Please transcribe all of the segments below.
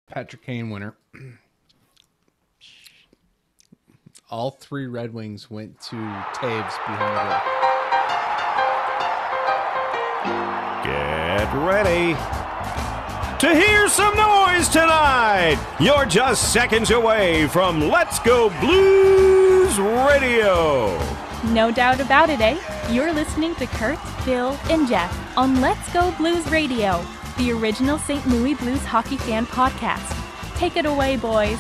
Patrick Kane winner. All 3 Red Wings went to Taves behind the goal. Get ready to hear some noise tonight. You're just seconds away from Let's Go Blues Radio. No doubt about it, eh? You're listening to Kurt, Bill, and Jeff on Let's Go Blues Radio, the original St. Louis Blues hockey fan podcast. Take it away, boys.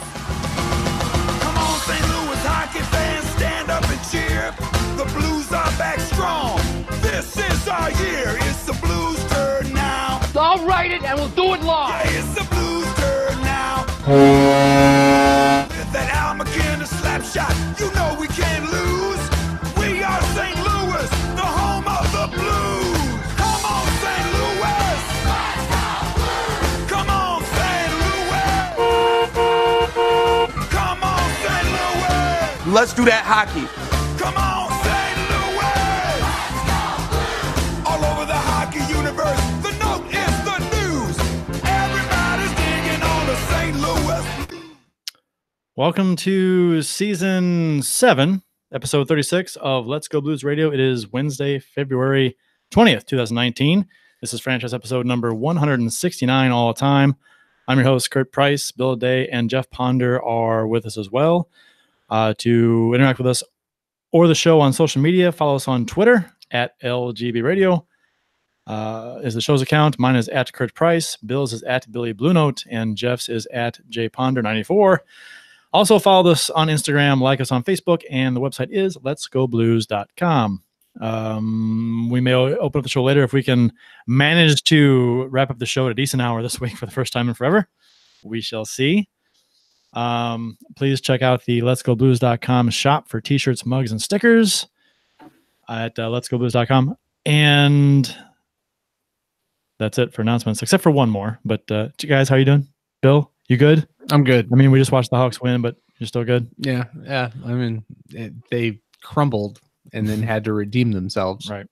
Come on, St. Louis hockey fans, stand up and cheer. The Blues are back strong. This is our year. It's the Blues' turn now. I'll write it and we'll do it live. Yeah, it's the Blues' turn now. With that Al McKinnon slap shot, you know we can't lose. We are St. Louis, the home of the Blues. Come on, St. Louis. Come on, St. Louis. Come on, St. Louis. Let's do that hockey. Come on, St. Louis. All over the hockey universe, the note is the news. Everybody's digging on the St. Louis. Welcome to Season 7, Episode 36 of Let's Go Blues Radio. It is Wednesday, February 20th, 2019. This is franchise episode number 169 all the time. I'm your host, Kurt Price. Bill Day and Jeff Ponder are with us as well. To interact with us or the show on social media, follow us on Twitter at LGB Radio. Is the show's account. Mine is at Kurt Price. Bill's is at Billy Blue Note, and Jeff's is at JPonder94. Also follow us on Instagram, like us on Facebook, and the website is letsgoblues.com. We may open up the show later if we can manage to wrap up the show at a decent hour this week for the first time in forever. We shall see. Please check out the letsgoblues.com shop for t-shirts, mugs, and stickers at letsgoblues.com. And that's it for announcements, except for one more. But guys, how you doing? Bill, you good? I'm good. I mean, we just watched the Hawks win, but you're still good? Yeah. I mean, they crumbled and then had to redeem themselves. Right.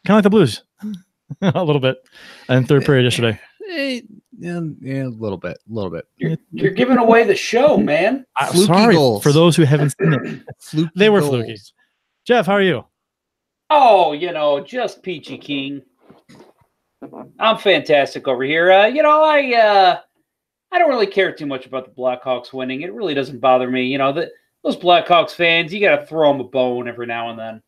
Kind of like the Blues. A little bit. And third period yesterday. Yeah, a little bit. You're giving away the show, man. I'm Fluky sorry goals. for those who haven't seen it. They were goals. fluky. Jeff, how are you? Oh, just peachy keen. I'm fantastic over here. I don't really care too much about the Blackhawks winning. It really doesn't bother me. Those Blackhawks fans, you got to throw them a bone every now and then.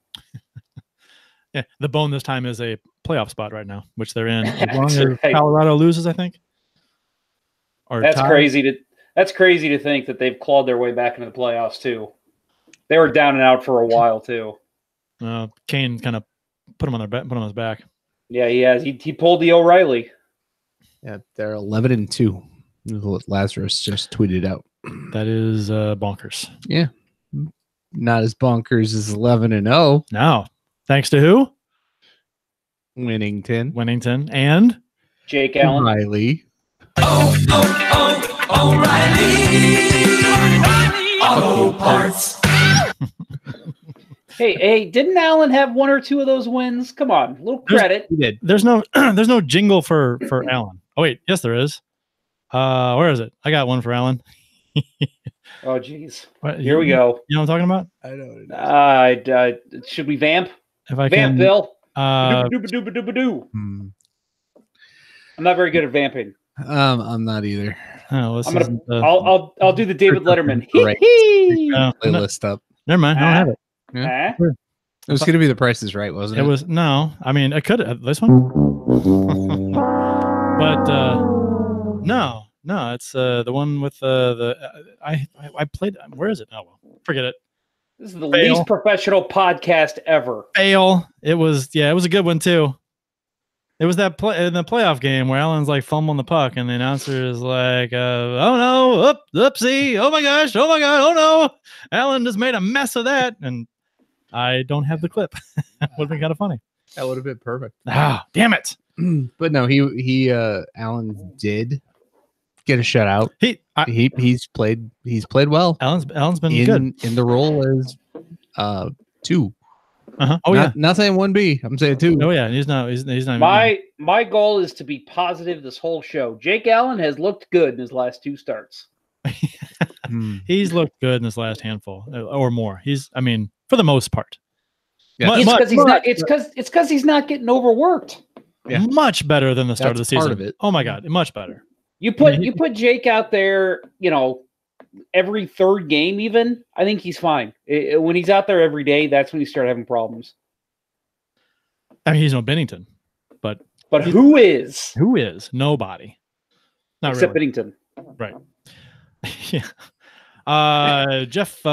Yeah, the bone this time is a playoff spot right now, which they're in. As long That's as right. Colorado loses, I think. Or That's ties. crazy to think that they've clawed their way back into the playoffs too. They were down and out for a while too. Kane kind of put him on his back. Yeah, he has. He pulled the O'Reilly. Yeah, they're 11-2. What Lazarus just tweeted out. That is bonkers. Yeah, not as bonkers as 11-0. Now, thanks to who? Winnington And Jake Allen. O'Reilly. O'Reilly. Auto parts. Hey, didn't Allen have one or two of those wins? Come on, a little credit. He did. there's no jingle for Allen. Oh wait, yes there is. Where is it? I got one for Allen. Oh, geez. Here we go. You know what I'm talking about? I know. Should we vamp? If I Vamp, can, Bill. uh, I'm not very good at vamping. I'm not either. oh, this I'm gonna. isn't, I'll do the David Letterman. Right. no, Playlist up. never mind. I don't have it. Yeah. Huh? It was going to be The Price is Right, wasn't it? It was no. I mean, I could this one, but no. It's the one with I played. Where is it? Oh well, forget it. This is the Fail. least professional podcast ever. Fail. It was a good one too. It was that play in the playoff game where Allen's like fumbling the puck, and the announcer is like, "Oh no, oopsie! Oh my gosh! Oh my god! Oh no! Allen just made a mess of that." And I don't have the clip. Would have been kind of funny. That would have been perfect. Ah, damn it! But no, he Allen did get a shutout. He's played well. Allen's been in good in the role as 2. Oh yeah, not saying 1B. I'm saying 2. Oh yeah, he's not. He's not. My goal is to be positive this whole show. Jake Allen has looked good in his last 2 starts. He's looked good in his last handful or more. I mean, for the most part. Yeah. It's because he's not. It's because he's not getting overworked. Yeah. Much better than the start of the season. Part of it. Oh my God, much better. You put Jake out there, every 3rd game even. I think he's fine. When he's out there every day, that's when you start having problems. I mean, he's no Binnington, but who is? Who is? Nobody. Not except really. Binnington. Right. Yeah. Jeff,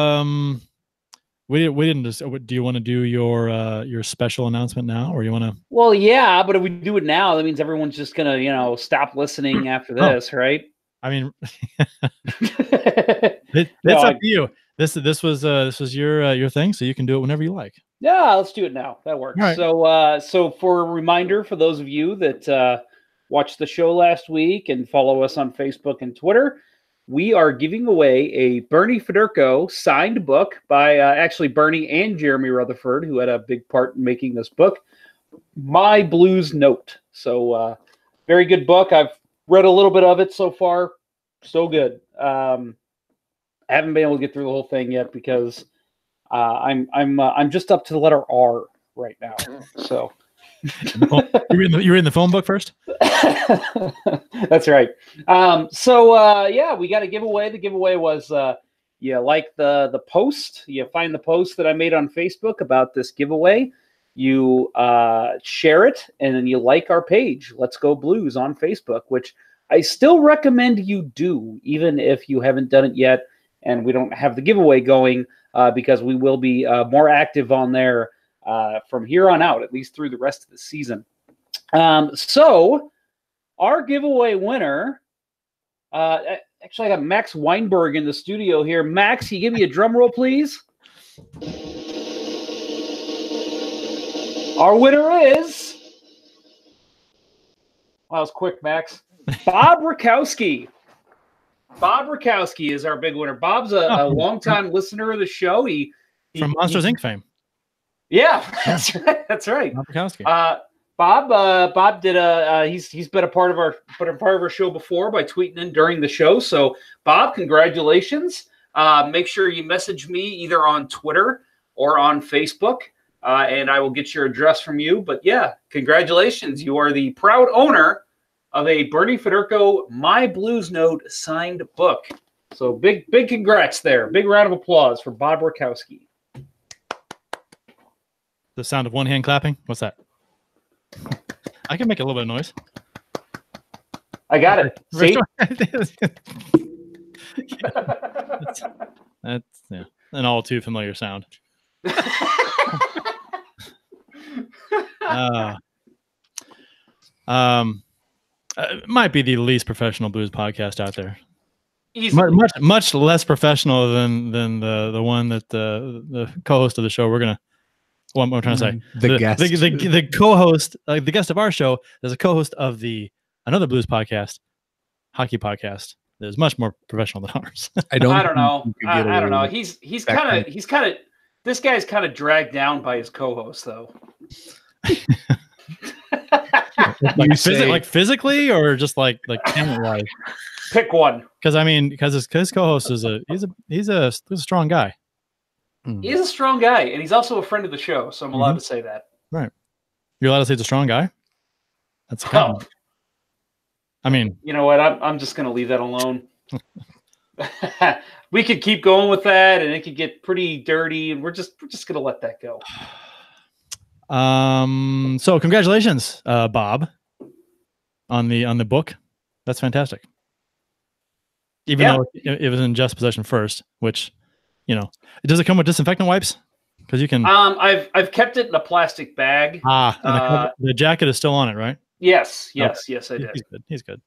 we didn't just. Do you want to do your special announcement now, or you want to? Well, yeah, but if we do it now, that means everyone's just gonna stop listening after this, right? I mean, it's up to you. This was your thing, so you can do it whenever you like. Yeah, let's do it now. That works. Right. So for a reminder for those of you that watched the show last week and follow us on Facebook and Twitter, we are giving away a Bernie Federko signed book by actually Bernie and Jeremy Rutherford, who had a big part in making this book, My Blues Note. So very good book. I've read a little bit of it so far. So good. I haven't been able to get through the whole thing yet because I'm just up to the letter R right now. So you're in the phone book first. That's right. Yeah, we got a giveaway. The giveaway was you like the post. You find the post that I made on Facebook about this giveaway. You share it, and then you like our page, Let's Go Blues, on Facebook, which I still recommend you do, even if you haven't done it yet and we don't have the giveaway going, because we will be more active on there from here on out, at least through the rest of the season. So our giveaway winner, actually I got Max Weinberg in the studio here. Max, can you give me a drum roll, please? Our winner is, well, that was quick, Max. Bob Rakowski. Bob Rakowski is our big winner. Bob's a longtime listener of the show. He from Monsters Inc. fame. Yeah, that's right. That's right. Bob Rakowski. Bob did he's been a part of our show before by tweeting in during the show. So Bob, congratulations. Make sure you message me either on Twitter or on Facebook, and I will get your address from you. But yeah, congratulations. You are the proud owner of a Bernie Federko My Blues Note signed book. So big congrats there. Big round of applause for Bob Rakowski. The sound of one hand clapping? What's that? I can make a little bit of noise. I got it. See? That's an all too familiar sound. It might be the least professional blues podcast out there. Much less professional than the one that the co-host of the show. What I'm trying to say, the co-host, the guest of our show, is a co-host of another blues podcast, hockey podcast, that is much more professional than ours. I don't know. I don't know. He's kind of this guy's kind of dragged down by his co-host though. like physically or just like talent wise? Pick one. Because his co-host is he's a strong guy. He's a strong guy, and he's also a friend of the show, so I'm allowed to say that. Right. You're allowed to say he's a strong guy? That's a compliment. I mean, you know what? I'm just going to leave that alone. We could keep going with that, and it could get pretty dirty, and we're just going to let that go. So congratulations, Bob, on the book. That's fantastic. Even though it was in Jeff's possession first, which, does it come with disinfectant wipes? Because you can. I've kept it in a plastic bag. And the jacket is still on it, right? Yes, I did. He's good.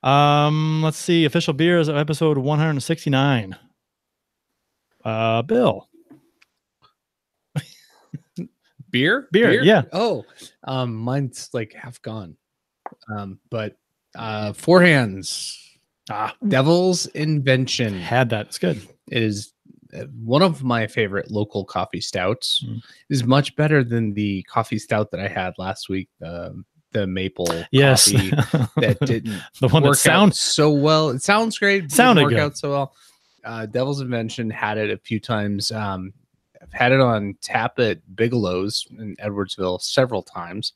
Let's see. Official beers of episode 169. Bill. Beer? Yeah. Oh, mine's like half gone. But Four Hands. Devil's Invention. Had that. It's good. It is one of my favorite local coffee stouts is much better than the coffee stout that I had last week. The maple coffee that didn't the one work that sounds out so well. It sounds great. Sounded didn't work good. out so well. Devil's Invention had it a few times. I've had it on tap at Bigelow's in Edwardsville several times.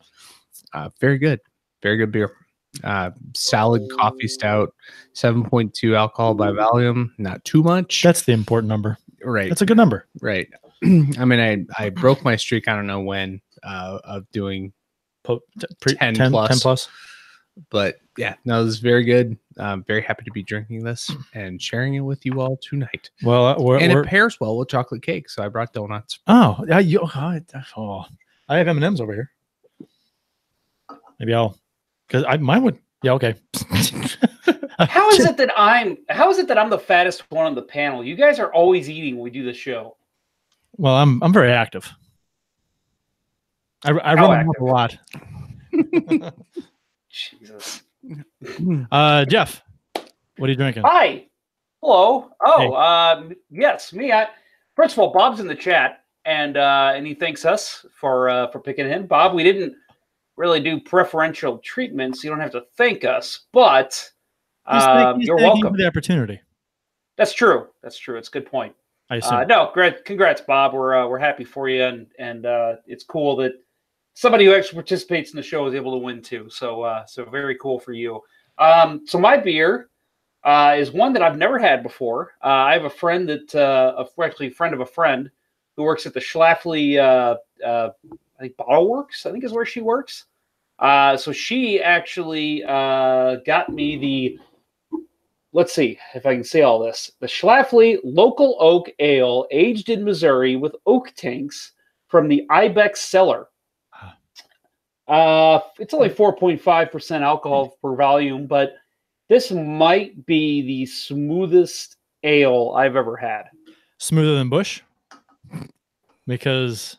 Very good beer. Solid coffee stout, 7.2 alcohol by volume, not too much. That's the important number. Right. That's a good number. Right. I mean, I broke my streak. I don't know when of doing 10 plus. But yeah, no, this is very good. I'm very happy to be drinking this and sharing it with you all tonight. Well, it pairs well with chocolate cake, so I brought donuts. Oh, yeah. I have M&Ms over here. Maybe because mine would. Yeah, okay. How is it that I'm the fattest one on the panel? You guys are always eating when we do the show. Well, I'm very active. I run a lot. Jesus. Jeff, what are you drinking? Hi. Hello. Oh, hey. Yes, me. First of all, Bob's in the chat, and he thanks us for picking him. Bob, we didn't really do preferential treatments. You don't have to thank us, but you're welcome for the opportunity. That's true. It's a good point. I assume. No, great. Congrats, Bob. We're happy for you, and it's cool that somebody who actually participates in the show is able to win too. So very cool for you. So my beer is one that I've never had before. I have a friend actually a friend of a friend who works at the Schlafly, I think Bottle Works, I think is where she works. So she actually got me let's see if I can say all this. The Schlafly Local Oak Ale, aged in Missouri with oak tanks from the Ibex cellar. It's only 4.5% alcohol per volume, but this might be the smoothest ale I've ever had. Smoother than Bush? Because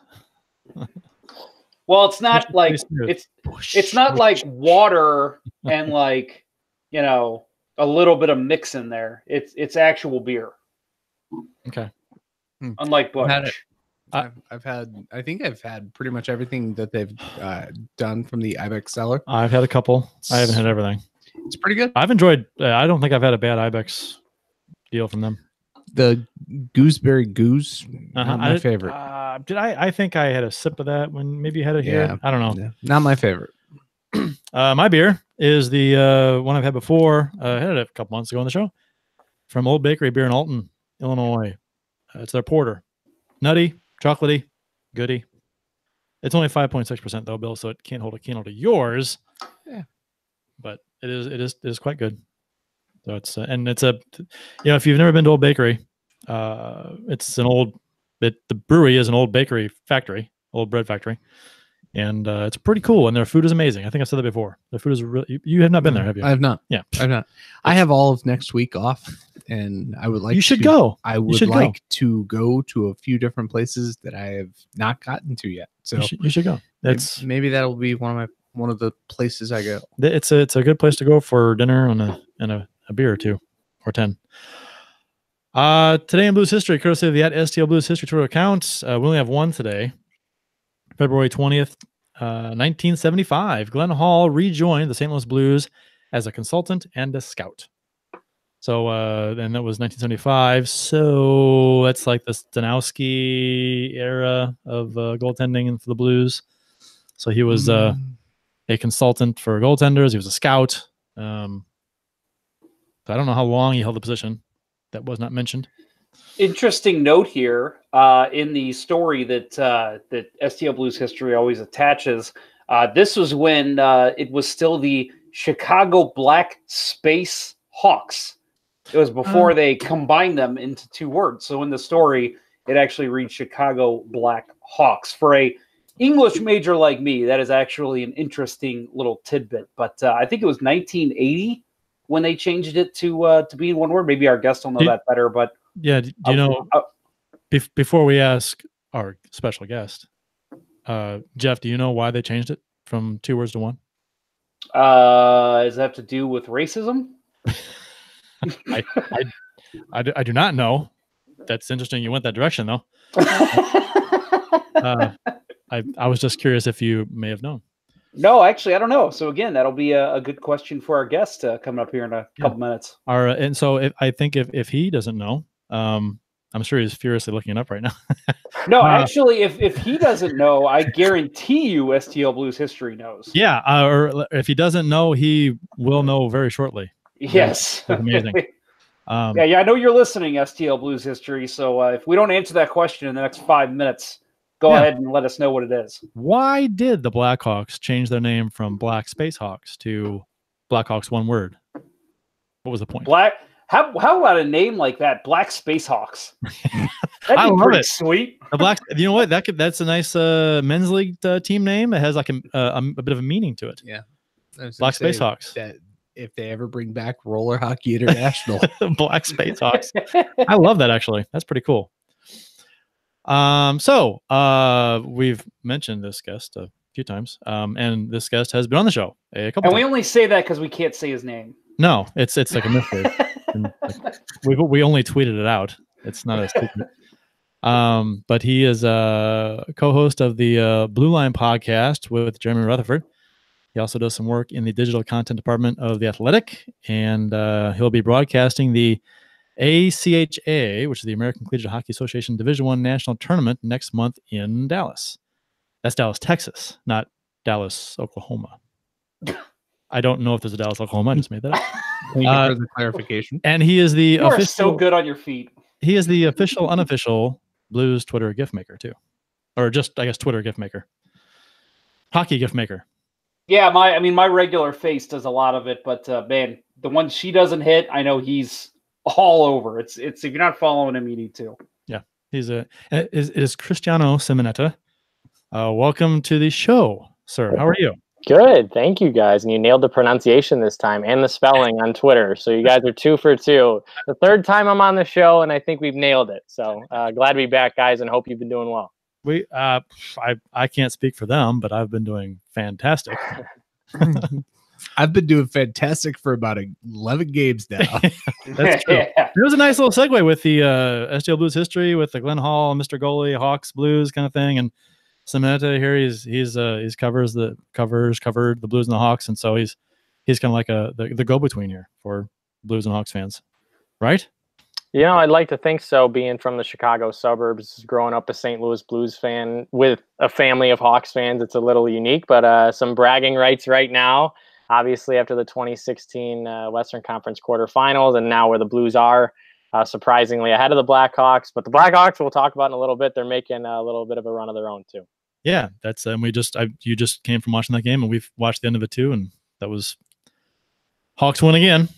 well, it's not like it's not like water and like, a little bit of mix in there. It's actual beer. Okay. Unlike Bush. I think I've had pretty much everything that they've done from the Ibex cellar. I've had a couple. I haven't had everything. It's pretty good. I've enjoyed. I don't think I've had a bad Ibex deal from them. The gooseberry goose, not my favorite. I think I had a sip of that when maybe you had it here. I don't know. Yeah, not my favorite. My beer is the one I've had before. I had it a couple months ago on the show from Old Bakery Beer in Alton, Illinois. It's their porter, nutty, chocolatey, goody. It's only 5.6% though, Bill, so it can't hold a candle to yours. Yeah, but it is quite good. So it's if you've never been to Old Bakery, it's the brewery is an old bakery factory, old bread factory, and it's pretty cool. And their food is amazing. I think I said that before. Their food is really. You have not been there, have you? I have not. Yeah, I've not. I have all of next week off, and I would like. You should go. I would like to go to a few different places that I have not gotten to yet. So you should go. Maybe that'll be one of the places I go. It's a good place to go for dinner and a beer or two or 10. Today in Blues history, courtesy of the @STL Blues history Twitter account. We only have one today. February 20th, 1975. Glenn Hall rejoined the St. Louis Blues as a consultant and a scout. So, and that was 1975. So that's like the Stanowski era of goaltending for the Blues. So he was a consultant for goaltenders. He was a scout. I don't know how long he held the position. That was not mentioned. Interesting note here in the story that STL Blues history always attaches. This was when it was still the Chicago Black Space Hawks. It was before they combined them into two words. So in the story, it actually reads Chicago Black Hawks. For a English major like me, that is actually an interesting little tidbit. But I think it was 1980 when they changed it to be one word. Maybe our guest will know that better. But yeah, do you know? Before we ask our special guest, Jeff, do you know why they changed it from two words to one? Does that have to do with racism? I do not know. That's interesting. You went that direction, though. I was just curious if you may have known. No, actually, I don't know. So again, that'll be a good question for our guest coming up here in a couple minutes. And so I think if he doesn't know, I'm sure he's furiously looking it up right now. No, actually, if he doesn't know, I guarantee you STL Blues History knows. Yeah, or if he doesn't know, he will know very shortly. Yes. That's amazing. Yeah, I know you're listening, STL Blues History. So if we don't answer that question in the next 5 minutes, go ahead and let us know what it is. Why did the Blackhawks change their name from Black Space Hawks to Blackhawks, one word? What was the point? How about a name like that, Black Space Hawks? I love pretty it. Sweet. The Black. You know what? That's a nice men's league team name. It has like a bit of a meaning to it. Yeah, Black Space Hawks. That if they ever bring back Roller Hockey International, Black Space Hawks. I love that, actually. That's pretty cool. So we've mentioned this guest a few times, and this guest has been on the show a couple times. We only say that because we can't say his name. No, it's like a mystery. we only tweeted it out. It's not a secret. But he is a co-host of the Blue Line podcast with Jeremy Rutherford. He also does some work in the digital content department of The Athletic, and he'll be broadcasting the ACHA, which is the American Collegiate Hockey Association Division I National Tournament, next month in Dallas. That's Dallas, Texas, not Dallas, Oklahoma. I don't know if there's a Dallas, Oklahoma. I just made that up. Thank you for the clarification. And he is the You are so good on your feet. He is the official, unofficial Blues Twitter gift maker too, or just I guess Twitter gift maker, hockey gift maker. Yeah, my regular face does a lot of it, but man, the one she doesn't hit, I know he's all over. It's if you're not following him, you need to. Yeah, it is Cristiano Simonetta. Welcome to the show, sir. How are you? Good, thank you guys. And you nailed the pronunciation this time and the spelling on Twitter. So you guys are 2 for 2. The third time I'm on the show, and I think we've nailed it. So glad to be back, guys, and hope you've been doing well. I can't speak for them, but I've been doing fantastic. I've been doing fantastic for about 11 games now. That's true. It was a nice little segue with the STL Blues history with the Glenn Hall, Mr. Goalie, Hawks, Blues kind of thing, and Simonetta here. He's covered the Blues and the Hawks, and so he's kind of like the go-between here for Blues and Hawks fans, right? You know, I'd like to think so, being from the Chicago suburbs, growing up a St. Louis Blues fan with a family of Hawks fans. It's a little unique, but some bragging rights right now, obviously after the 2016 Western Conference quarterfinals, and now where the Blues are, surprisingly ahead of the Blackhawks. But the Blackhawks, we'll talk about in a little bit, they're making a little bit of a run of their own too. Yeah, that's you just came from watching that game, and we've watched the end of it too, and that was Hawks win again.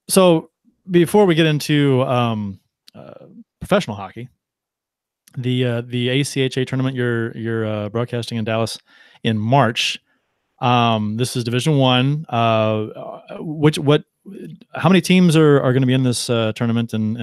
So before we get into professional hockey, the ACHA tournament you're broadcasting in Dallas in March. This is Division I. How many teams are going to be in this tournament, and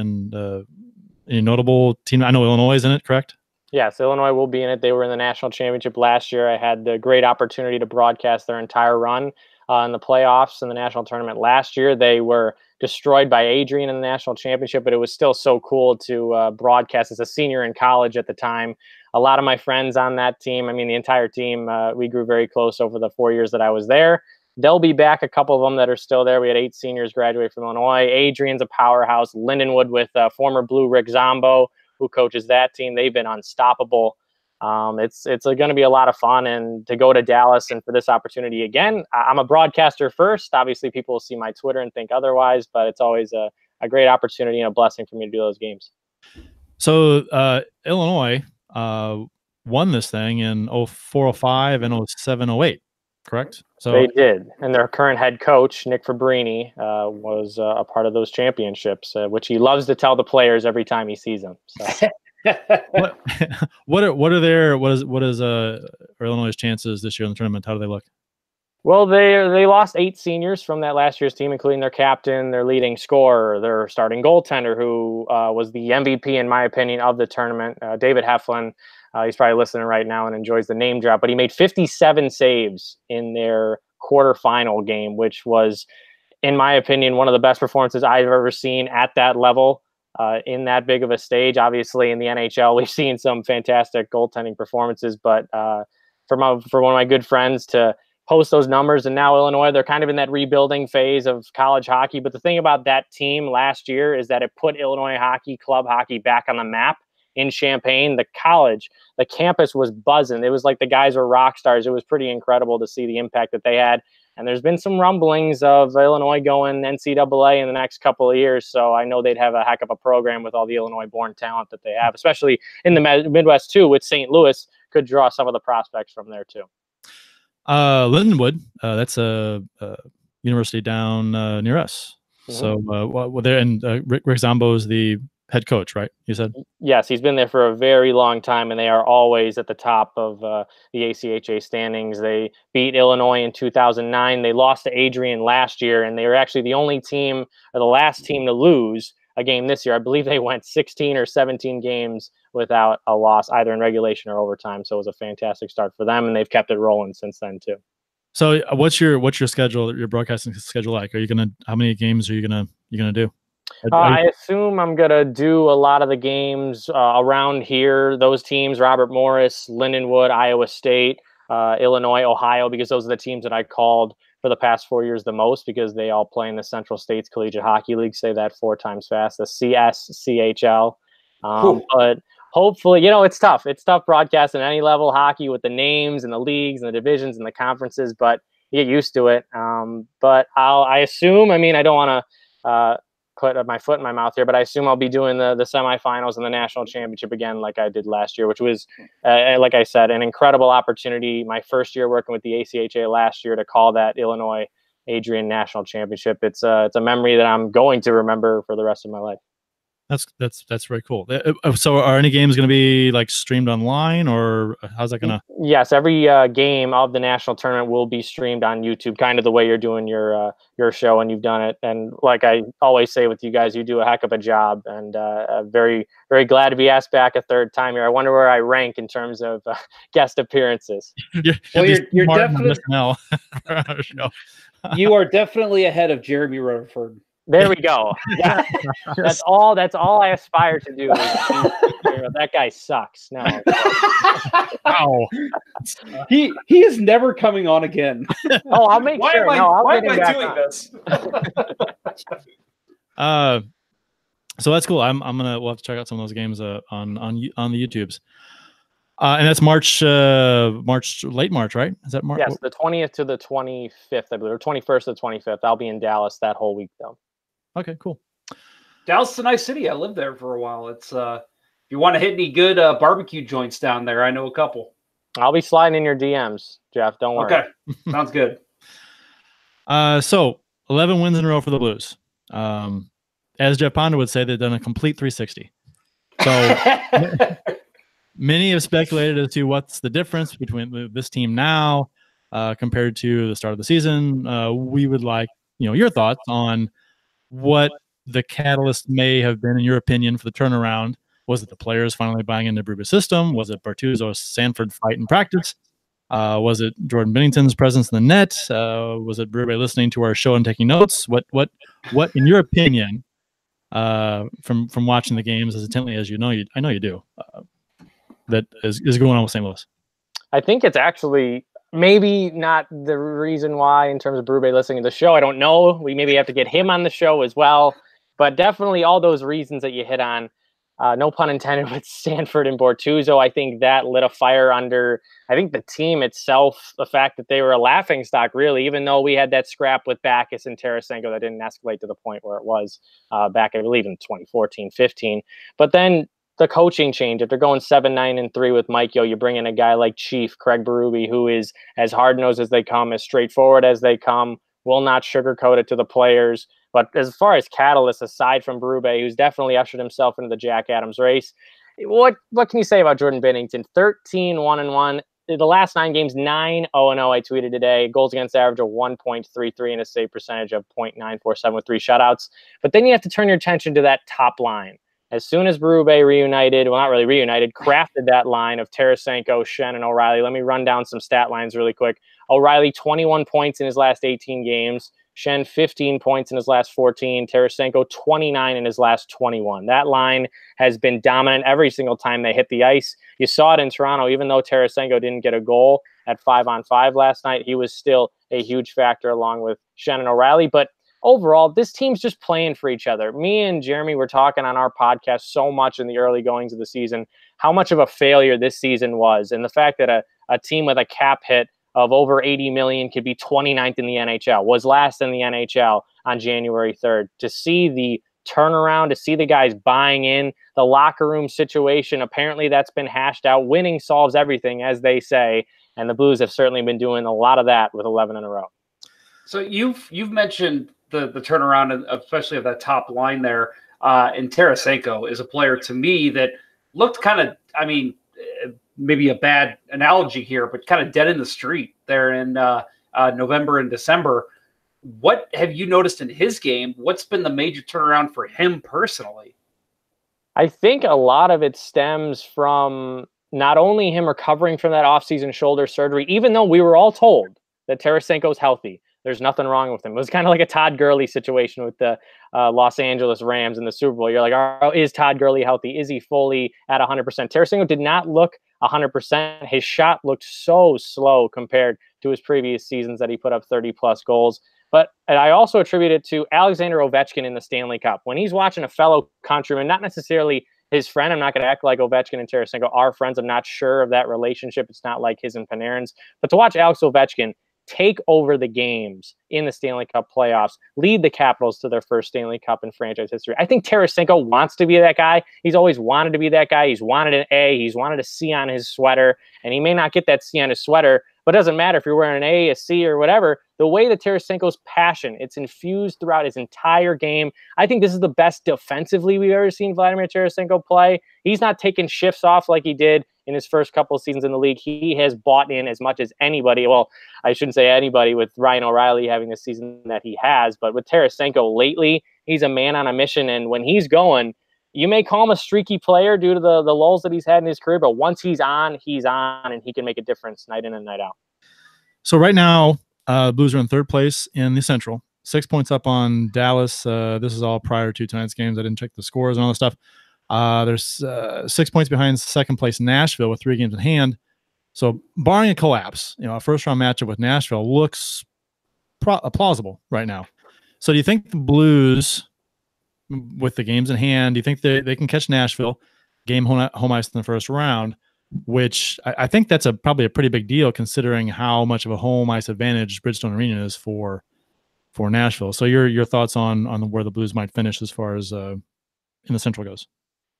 any notable team? I know Illinois is in it, correct? Yes, Illinois will be in it. They were in the national championship last year. I had the great opportunity to broadcast their entire run in the playoffs in the national tournament last year. They were destroyed by Adrian in the national championship, but it was still so cool to broadcast as a senior in college at the time. A lot of my friends on that team, the entire team, we grew very close over the 4 years that I was there. They'll be back, a couple of them that are still there. We had 8 seniors graduate from Illinois. Adrian's a powerhouse. Lindenwood with former Blue Rick Zombo, who coaches that team. They've been unstoppable. It's going to be a lot of fun, and to go to Dallas and for this opportunity again. I'm a broadcaster first. Obviously, people will see my Twitter and think otherwise, but it's always a great opportunity and a blessing for me to do those games. So Illinois won this thing in 04-05 and 07-08, correct? So they did, and their current head coach, Nick Fabrini, was a part of those championships, which he loves to tell the players every time he sees them. So. What is Illinois' chances this year in the tournament? How do they look? Well, they lost 8 seniors from that last year's team, including their captain, their leading scorer, their starting goaltender, who was the MVP, in my opinion, of the tournament, David Heflin. He's probably listening right now and enjoys the name drop, but he made 57 saves in their quarterfinal game, which was, in my opinion, one of the best performances I've ever seen at that level. in that big of a stage. Obviously, in the NHL, we've seen some fantastic goaltending performances, but for one of my good friends to post those numbers, and now Illinois, they're kind of in that rebuilding phase of college hockey. But the thing about that team last year is that it put Illinois hockey, club hockey, back on the map in Champaign. The campus was buzzing. It was like the guys were rock stars. It was pretty incredible to see the impact that they had. And there's been some rumblings of Illinois going NCAA in the next couple of years. So I know they'd have a heck of a program with all the Illinois-born talent that they have, especially in the Midwest too, with St. Louis could draw some of the prospects from there too. Lindenwood, that's a university down near us. So there, and Rick Zombo is the head coach, right? You said? Yes, he's been there for a very long time, and they are always at the top of the ACHA standings. They beat Illinois in 2009. They lost to Adrian last year, and they were actually the only team, or the last team, to lose a game this year. I believe they went 16 or 17 games without a loss, either in regulation or overtime. So it was a fantastic start for them, and they've kept it rolling since then too. So what's your schedule, your broadcasting schedule like? How many games are you gonna do? I assume I'm gonna do a lot of the games around here. Those teams: Robert Morris, Lindenwood, Iowa State, Illinois, Ohio, because those are the teams that I called for the past 4 years the most, because they all play in the Central States Collegiate Hockey League. Say that 4 times fast. The CSCHL. But hopefully, it's tough. It's tough broadcasting any level hockey with the names and the leagues and the divisions and the conferences, but you get used to it. But I assume, I don't want to put my foot in my mouth here, but I assume I'll be doing the semifinals and the national championship again, like I did last year, which was, like I said, an incredible opportunity. My first year working with the ACHA last year to call that Illinois Adrian National Championship. It's a memory that I'm going to remember for the rest of my life. That's very cool. So are any games going to be like streamed online, or how's that going to? Yes, every game of the national tournament will be streamed on YouTube, kind of the way you're doing your show, and you've done it. And like I always say with you guys, you do a heck of a job, and very, very glad to be asked back a third time here. I wonder where I rank in terms of guest appearances. You're definitely you are definitely ahead of Jeremy Rutherford. There we go. Yeah. That's all I aspire to do. That guy sucks. No. Wow. He is never coming on again. Oh, I'll make sure. Why am I doing this? So that's cool. We'll have to check out some of those games on the YouTubes. And that's late March, right? Is that March? Yes, the 20th to the 25th, I believe, or 21st to the 25th. I'll be in Dallas that whole week, though. Okay, cool. Dallas is a nice city. I lived there for a while. It's if you want to hit any good barbecue joints down there, I know a couple. I'll be sliding in your DMs, Jeff. Don't worry. Okay, sounds good. So 11 wins in a row for the Blues. As Jeff Ponder would say, they've done a complete 360. So many have speculated as to what's the difference between this team now compared to the start of the season. We would like your thoughts on what the catalyst may have been, in your opinion, for the turnaround. Was it the players finally buying into Berube's system? Was it Bertuzzo's Sanford fight in practice? Was it Jordan Binnington's presence in the net? Was it Berube listening to our show and taking notes? What, in your opinion, from watching the games as intently as I know you do, that is going on with St. Louis? I think it's actually maybe not the reason why in terms of Berube listening to the show. I don't know. We maybe have to get him on the show as well. But definitely all those reasons that you hit on, no pun intended, with Sanford and Bortuzzo, I think that lit a fire under, I think, the team itself, the fact that they were a laughingstock, really, even though we had that scrap with Backus and Tarasenko that didn't escalate to the point where it was back, I believe, in 2014-15. But then the coaching change. If they're going 7-9-3 with Mike Yo, you bring in a guy like Chief Craig Berube, who is as hard-nosed as they come, as straightforward as they come, will not sugarcoat it to the players. But as far as catalysts, aside from Berube, who's definitely ushered himself into the Jack Adams race, what can you say about Jordan Binnington? 13-1-1. The last 9 games, 9-0-0, I tweeted today. Goals against average of 1.33 and a save percentage of .947 with 3 shutouts. But then you have to turn your attention to that top line. As soon as Berube reunited, well, not really reunited, crafted that line of Tarasenko, Shen, and O'Reilly. Let me run down some stat lines really quick. O'Reilly, 21 points in his last 18 games. Shen 15 points in his last 14, Tarasenko 29 in his last 21. That line has been dominant every single time they hit the ice. You saw it in Toronto, even though Tarasenko didn't get a goal at 5-on-5 last night, he was still a huge factor along with Shen and O'Reilly. But overall, this team's just playing for each other. Me and Jeremy were talking on our podcast so much in the early goings of the season, how much of a failure this season was. And the fact that a team with a cap hit of over 80 million could be 29th in the NHL, was last in the NHL on January 3rd. To see the turnaround, to see the guys buying in, the locker room situation, apparently that's been hashed out. Winning solves everything, as they say. And the Blues have certainly been doing a lot of that with 11 in a row. So you've mentioned the turnaround, especially of that top line there. And Tarasenko is a player to me that looked kind of, I mean, maybe a bad analogy here, but kind of dead in the street there in November and December. What have you noticed in his game? What's been the major turnaround for him personally? I think a lot of it stems from not only him recovering from that offseason shoulder surgery, even though we were all told that Tarasenko's healthy. There's nothing wrong with him. It was kind of like a Todd Gurley situation with the Los Angeles Rams in the Super Bowl. You're like, oh, is Todd Gurley healthy? Is he fully at 100%? Tarasenko did not look 100%. His shot looked so slow compared to his previous seasons that he put up 30-plus goals. But I also attribute it to Alexander Ovechkin in the Stanley Cup. When he's watching a fellow countryman, not necessarily his friend, I'm not going to act like Ovechkin and Tarasenko are friends. I'm not sure of that relationship. It's not like his and Panarin's. But to watch Alex Ovechkin take over the games in the Stanley Cup playoffs, lead the Capitals to their first Stanley Cup in franchise history. I think Tarasenko wants to be that guy. He's always wanted to be that guy. He's wanted an A. He's wanted a C on his sweater, and he may not get that C on his sweater, but it doesn't matter if you're wearing an A, a C, or whatever. The way that Tarasenko's passion, it's infused throughout his entire game. I think this is the best defensively we've ever seen Vladimir Tarasenko play. He's not taking shifts off like he did in his first couple of seasons in the league. He has bought in as much as anybody. Well, I shouldn't say anybody with Ryan O'Reilly having the season that he has, but with Tarasenko lately, he's a man on a mission. And when he's going, you may call him a streaky player due to the lulls that he's had in his career, but once he's on, and he can make a difference night in and night out. So right now, Blues are in third place in the Central, 6 points up on Dallas. This is all prior to tonight's games. I didn't check the scores and all that stuff. There's 6 points behind second place Nashville with 3 games in hand. So barring a collapse, a first round matchup with Nashville looks plausible right now. So do you think the Blues, with the games in hand, do you think they can catch Nashville, game home ice in the first round, which I think that's probably a pretty big deal considering how much of a home ice advantage Bridgestone Arena is for Nashville. So your thoughts on where the Blues might finish as far as in the Central goes?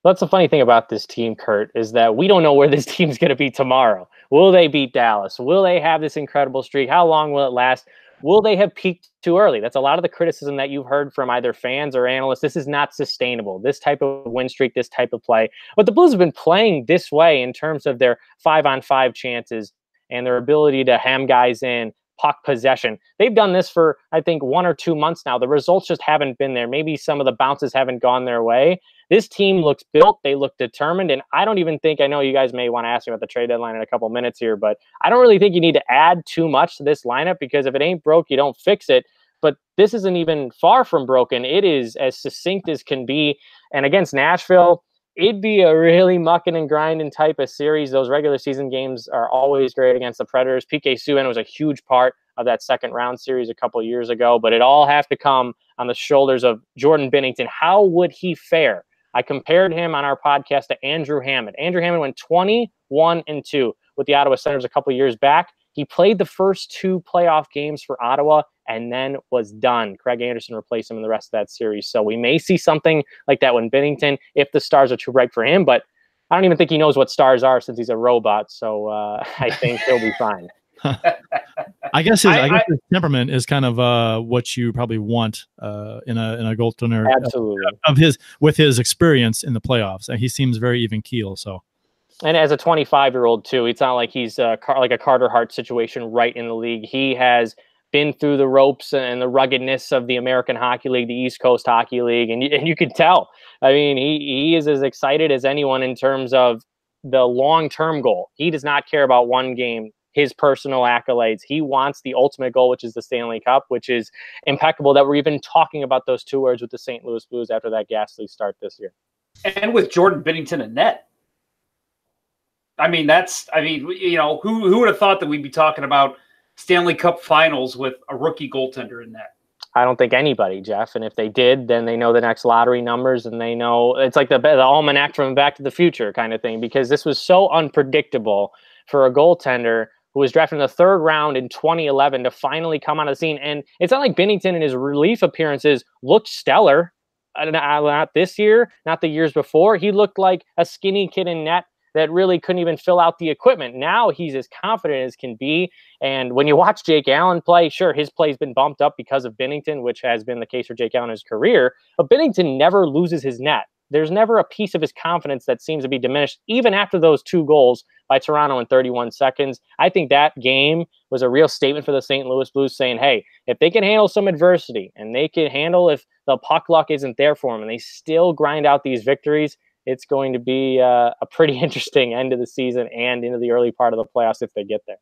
That's the funny thing about this team, Kurt, is that we don't know where this team's going to be tomorrow. Will they beat Dallas? Will they have this incredible streak? How long will it last? Will they have peaked too early? That's a lot of the criticism that you've heard from either fans or analysts. This is not sustainable, this type of win streak, this type of play. But the Blues have been playing this way in terms of their 5-on-5 chances and their ability to hem guys in, puck possession. They've done this for, I think, 1 or 2 months now. The results just haven't been there. Maybe some of the bounces haven't gone their way. This team looks built. They look determined. And I don't even think, I know you guys may want to ask me about the trade deadline in a couple minutes here, but I don't really think you need to add too much to this lineup because if it ain't broke, you don't fix it. But this isn't even far from broken. It is as succinct as can be. And against Nashville, it'd be a really mucking and grinding type of series. Those regular season games are always great against the Predators. PK Subban was a huge part of that second round series a couple of years ago, but it all have to come on the shoulders of Jordan Binnington. How would he fare? I compared him on our podcast to Andrew Hammond. Andrew Hammond went 21-2 with the Ottawa Senators a couple of years back. He played the first 2 playoff games for Ottawa and then was done. Craig Anderson replaced him in the rest of that series. So we may see something like that when Binnington, if the stars are too bright for him, but I don't even think he knows what stars are since he's a robot. So I think he'll be fine. I guess his temperament is kind of what you probably want in a goaltender. Absolutely. With his experience in the playoffs. And he seems very even keel. So, and as a 25-year-old too, it's not like he's like a Carter Hart situation right in the league. He has been through the ropes and the ruggedness of the American Hockey League, the East Coast Hockey League, and you can tell. I mean, he is as excited as anyone in terms of the long-term goal. He does not care about one game. his personal accolades. He wants the ultimate goal, which is the Stanley Cup, which is impeccable that we're even talking about those two words with the St. Louis Blues after that ghastly start this year. And with Jordan Binnington in net. I mean, who would have thought that we'd be talking about Stanley Cup finals with a rookie goaltender in net? I don't think anybody, Jeff. And if they did, then they know the next lottery numbers, and they know it's like the almanac from Back to the Future kind of thing, because this was so unpredictable for a goaltender who was drafted in the third round in 2011 to finally come on the scene. And it's not like Binnington in his relief appearances looked stellar. Not this year, not the years before. He looked like a skinny kid in net that really couldn't even fill out the equipment. Now he's as confident as can be. And when you watch Jake Allen play, sure, his play's been bumped up because of Binnington, which has been the case for Jake Allen in his career. But Binnington never loses his net. There's never a piece of his confidence that seems to be diminished, even after those 2 goals by Toronto in 31 seconds. I think that game was a real statement for the St. Louis Blues saying, hey, if they can handle some adversity and they can handle if the puck luck isn't there for them and they still grind out these victories, it's going to be a pretty interesting end of the season and into the early part of the playoffs if they get there.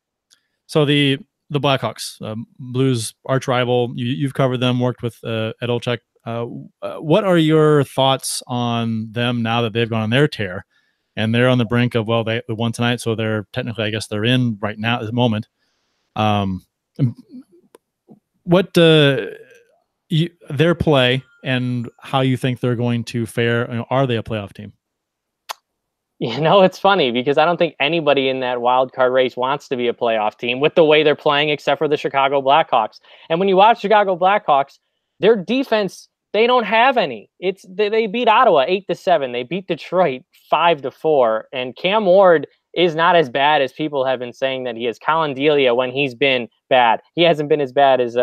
So the Blackhawks, Blues arch rival, you've covered them, worked with Ed Olczyk. What are your thoughts on them now that they've gone on their tear and they're on the brink of, they won tonight, so they're technically, I guess they're in right now at the moment. What their play and how you think they're going to fare? Are they a playoff team? It's funny because I don't think anybody in that wild card race wants to be a playoff team with the way they're playing, except for the Chicago Blackhawks. And when you watch Chicago Blackhawks, their defense, they don't have any. They beat Ottawa 8-7. They beat Detroit 5-4. And Cam Ward is not as bad as people have been saying that he is. Colin Delia, when he's been bad, he hasn't been as bad as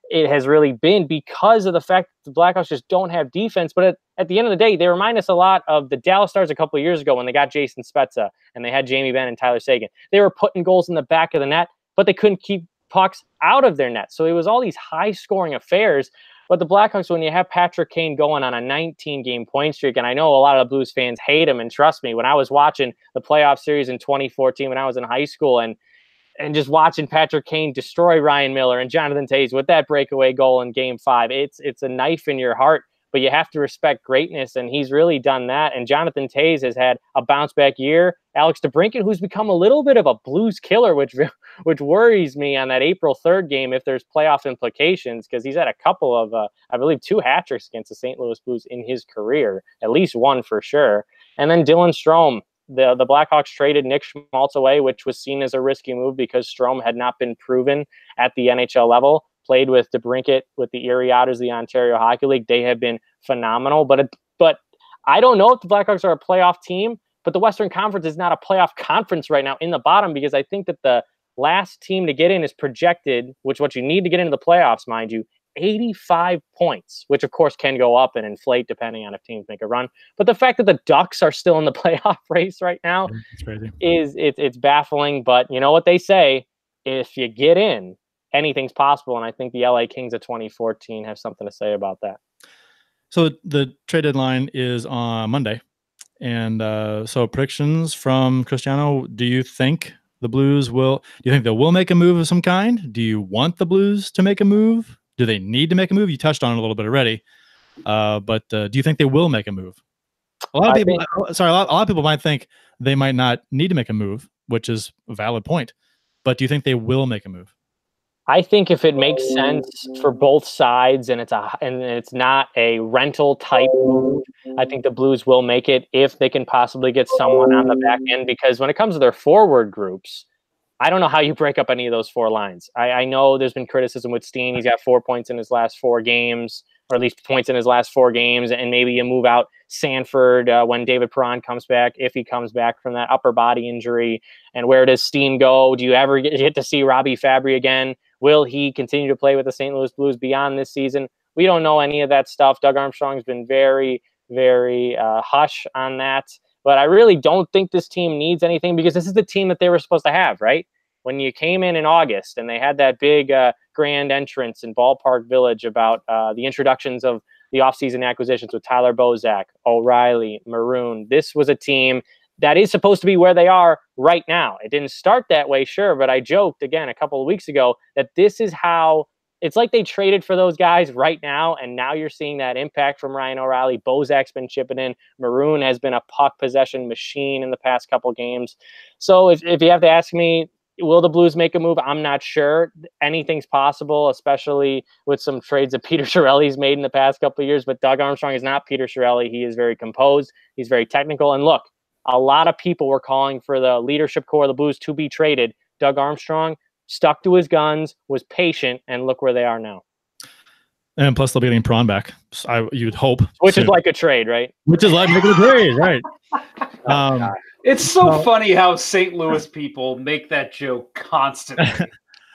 it has really been because of the fact that the Blackhawks just don't have defense. But at the end of the day, they remind us a lot of the Dallas Stars a couple of years ago when they got Jason Spezza and they had Jamie Benn and Tyler Seguin. They were putting goals in the back of the net, but they couldn't keep pucks out of their net. So it was all these high-scoring affairs. But the Blackhawks, when you have Patrick Kane going on a 19-game point streak, and I know a lot of the Blues fans hate him, and trust me, when I was watching the playoff series in 2014 when I was in high school and just watching Patrick Kane destroy Ryan Miller and Jonathan Toews with that breakaway goal in Game 5, it's a knife in your heart, but you have to respect greatness, and he's really done that. And Jonathan Toews has had a bounce-back year. Alex DeBrincat, who's become a little bit of a Blues killer, which worries me on that April 3rd game if there's playoff implications, because he's had a couple of, I believe, 2 hat-tricks against the St. Louis Blues in his career, at least one for sure. And then Dylan Strome. The Blackhawks traded Nick Schmaltz away, which was seen as a risky move because Strome had not been proven at the NHL level. Played with DeBrincat with the Erie Otters, the Ontario Hockey League. They have been phenomenal. But I don't know if the Blackhawks are a playoff team, but the Western Conference is not a playoff conference right now in the bottom, because I think that the last team to get in is projected, which what you need to get into the playoffs, mind you, 85 points, which of course can go up and inflate depending on if teams make a run. But the fact that the Ducks are still in the playoff race right now it's baffling. But you know what they say, if you get in, anything's possible. And I think the LA Kings of 2014 have something to say about that. So the trade deadline is on Monday. And so predictions from Cristiano, do you think they will make a move of some kind? Do you want the Blues to make a move? Do they need to make a move? You touched on it a little bit already, but do you think they will make a move? A lot of people might think they might not need to make a move, which is a valid point. But do you think they will make a move? I think if it makes sense for both sides and it's not a rental type move, I think the Blues will make it if they can possibly get someone on the back end. Because when it comes to their forward groups, I don't know how you break up any of those 4 lines. I know there's been criticism with Steen. He's got 4 points in his last 4 games, or at least points in his last 4 games. And maybe you move out Sanford when David Perron comes back, if he comes back from that upper body injury. And where does Steen go? Do you ever get to see Robbie Fabry again? Will he continue to play with the St. Louis Blues beyond this season? We don't know any of that stuff. Doug Armstrong's been very, very hush on that. But I really don't think this team needs anything, because this is the team that they were supposed to have, right? When you came in August and they had that big grand entrance in Ballpark Village about the introductions of the offseason acquisitions with Tyler Bozak, O'Reilly, Maroon, this was a team that is supposed to be where they are right now. It didn't start that way, sure, but I joked again a couple of weeks ago that this is how it's like they traded for those guys right now, and now you're seeing that impact from Ryan O'Reilly. Bozak's been chipping in. Maroon has been a puck possession machine in the past couple games. So if you have to ask me, will the Blues make a move? I'm not sure. Anything's possible, especially with some trades that Peter Chiarelli's made in the past couple of years. But Doug Armstrong is not Peter Chiarelli. He is very composed. He's very technical. And look, a lot of people were calling for the leadership core of the Blues to be traded. Doug Armstrong stuck to his guns, was patient, and look where they are now. And plus, they'll be getting Prawn back. You'd hope. Which soon. is like a trade, right? Which is like making a trade, right? It's so funny how St. Louis people make that joke constantly.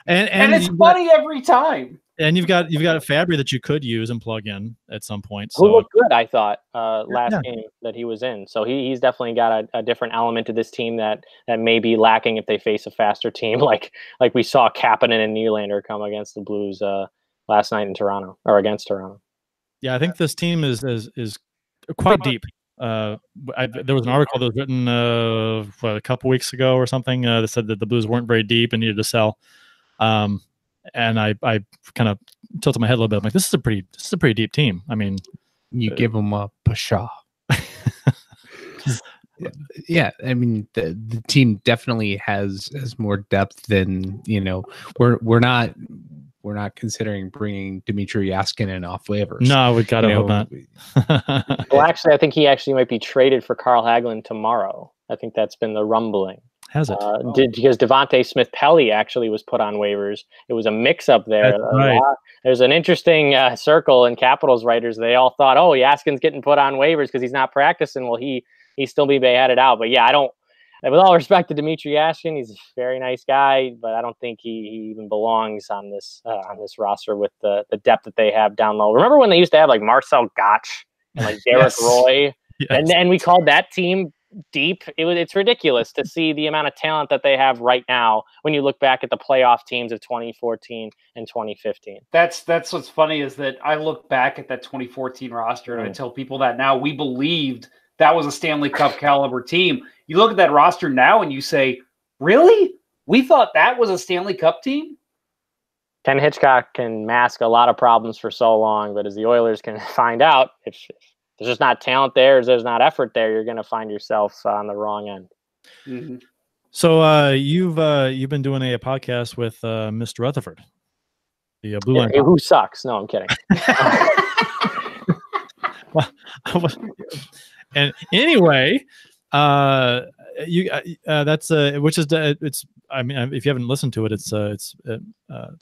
and it's funny every time. And you've got a Fabry that you could use and plug in at some point. So. Who looked good, I thought, last game that he was in. So he's definitely got a different element to this team that may be lacking if they face a faster team, like we saw Kapanen and Nylander come against the Blues last night in Toronto, or against Toronto. Yeah, I think this team is quite deep. There was an article that was written a couple weeks ago or something that said that the Blues weren't very deep and needed to sell. And I kind of tilted my head a little bit. I'm like, this is a pretty deep team. I mean, you give them a Pasha. Yeah, I mean the team definitely has more depth than we're not considering bringing Dmitry Yaskinen off waivers. No, we gotta hope not. Well, actually, I think he actually might be traded for Carl Hagelin tomorrow. I think that's been the rumbling. Has it? Because Devontae Smith-Pelly actually was put on waivers. It was a mix-up there. Right. There's an interesting circle in Capitals writers. They all thought, oh, Yaskin's getting put on waivers because he's not practicing. Well, he still be headed out. But yeah, I don't. With all respect to Dmitry Yaskin, he's a very nice guy, but I don't think he even belongs on this roster with the depth that they have down low. Remember when they used to have like Marcel Gotch and like Derek Roy, and we called that team deep? It's ridiculous to see the amount of talent that they have right now when you look back at the playoff teams of 2014 and 2015. That's what's funny is that I look back at that 2014 roster and I tell people that now we believed that was a Stanley Cup caliber team. You look at that roster now and you say, really? We thought that was a Stanley Cup team? Ken Hitchcock can mask a lot of problems for so long, but as the Oilers can find out, if there's just not talent there, if there's not effort there, you're going to find yourself on the wrong end. Mm-hmm. So you've been doing a podcast with Mr. Rutherford, the Blue Line. Who sucks? No, I'm kidding. And anyway, that's which is it's. I mean, if you haven't listened to it, it's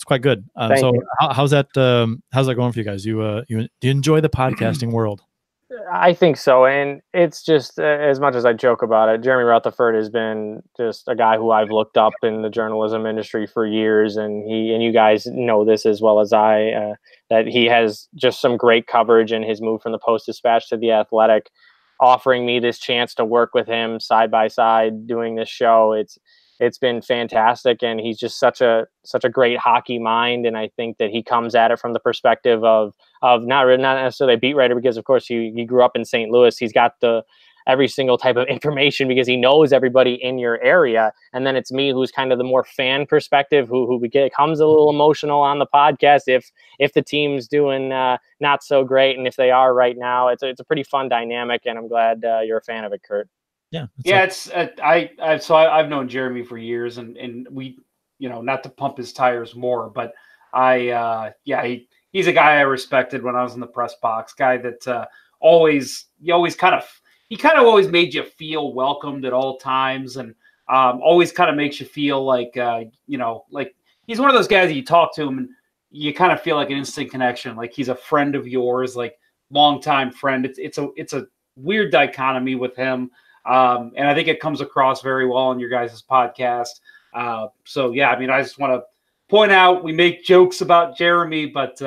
quite good. So how's that going for you guys? Do you enjoy the podcasting world? I think so, and it's just as much as I joke about it, Jeremy Rutherford has been just a guy who I've looked up in the journalism industry for years, and you guys know this as well as I, that he has just some great coverage in his move from the Post-Dispatch to the Athletic, offering me this chance to work with him side by side doing this show. It's been fantastic, and he's just such a great hockey mind, and I think that he comes at it from the perspective of not necessarily a beat writer, because of course he grew up in St. Louis. He's got every single type of information because he knows everybody in your area, and then it's me who's kind of the more fan perspective who becomes a little emotional on the podcast if the team's doing not so great, and if they are right now. It's a pretty fun dynamic, and I'm glad you're a fan of it, Kurt. Yeah. I've known Jeremy for years, and we, not to pump his tires more, but he's a guy I respected when I was in the press box. Guy that always kind of made you feel welcomed at all times, and always kind of makes you feel like like he's one of those guys that you talk to him and you kind of feel like an instant connection, like he's a friend of yours, like longtime friend. It's a weird dichotomy with him. And I think it comes across very well on your guys' podcast. So yeah, I mean, I just want to point out, we make jokes about Jeremy, but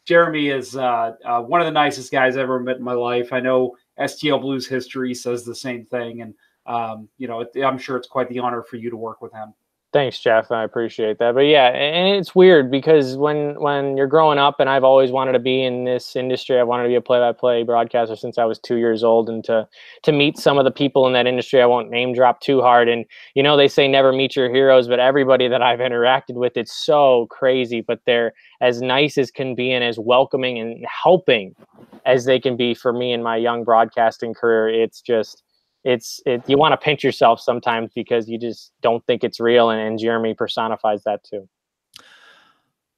Jeremy is one of the nicest guys I've ever met in my life. I know STL Blues history says the same thing. And, I'm sure it's quite the honor for you to work with him. Thanks, Jeff. I appreciate that. But yeah, and it's weird because when you're growing up, and I've always wanted to be in this industry, I wanted to be a play-by-play broadcaster since I was 2 years old, and to meet some of the people in that industry, I won't name drop too hard. And they say never meet your heroes, but everybody that I've interacted with, it's so crazy. But they're as nice as can be and as welcoming and helping as they can be for me in my young broadcasting career. It's just. You want to pinch yourself sometimes because you just don't think it's real, and Jeremy personifies that too.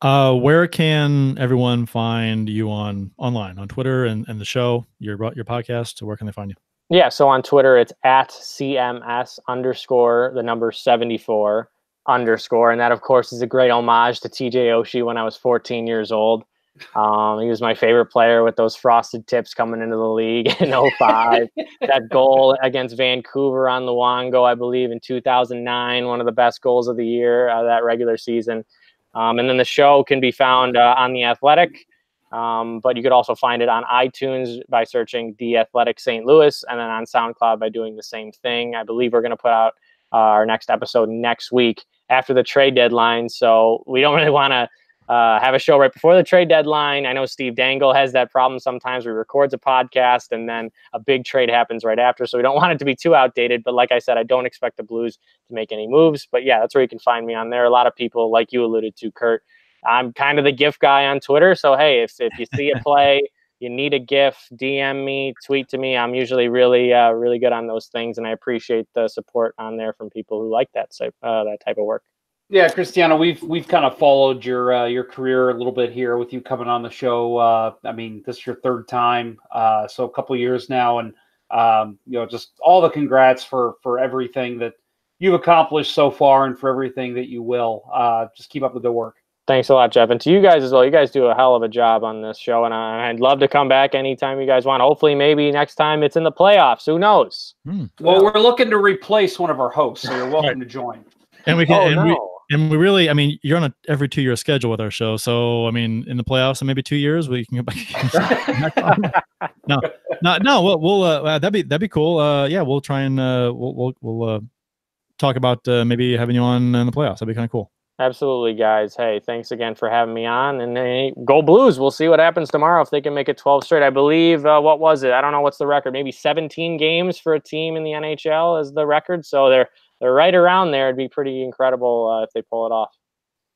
Where can everyone find you online on Twitter and the show, your podcast? Where can they find you? Yeah, so on Twitter it's at CMS_74, and that of course is a great homage to TJ Oshie when I was 14 years old. He was my favorite player with those frosted tips coming into the league in 2005. That goal against Vancouver on Luongo, I believe, in 2009, one of the best goals of the year, that regular season. And then the show can be found on The Athletic, but you could also find it on iTunes by searching The Athletic St. Louis, and then on SoundCloud by doing the same thing. I believe we're going to put out our next episode next week after the trade deadline, so we don't really want to have a show right before the trade deadline. I know Steve Dangle has that problem sometimes. We records a podcast and then a big trade happens right after. So we don't want it to be too outdated. But like I said, I don't expect the Blues to make any moves. But yeah, that's where you can find me on there. A lot of people, like you alluded to, Kurt, I'm kind of the GIF guy on Twitter. So hey, if you see a play, you need a GIF, DM me, tweet to me. I'm usually really good on those things. And I appreciate the support on there from people who like that type of work. Yeah, Cristiano, we've kind of followed your career a little bit here with you coming on the show. I mean, this is your third time, so a couple of years now, and just all the congrats for everything that you've accomplished so far and for everything that you will. Just keep up the good work. Thanks a lot, Jeff, and to you guys as well. You guys do a hell of a job on this show, and I'd love to come back anytime you guys want. Hopefully, maybe next time it's in the playoffs. Who knows? Well, we're looking to replace one of our hosts, so you're welcome to join. And we can. And we really, I mean, you're on a every 2-year schedule with our show. So, I mean, in the playoffs in maybe 2 years, we can go back. No. We'll that'd be cool. Yeah, we'll try and we'll talk about maybe having you on in the playoffs. That'd be kind of cool. Absolutely, guys. Hey, thanks again for having me on. And go Blues. We'll see what happens tomorrow if they can make it 12 straight. I believe, what was it? I don't know what's the record. Maybe 17 games for a team in the NHL is the record. So they're right around there. It'd be pretty incredible if they pull it off.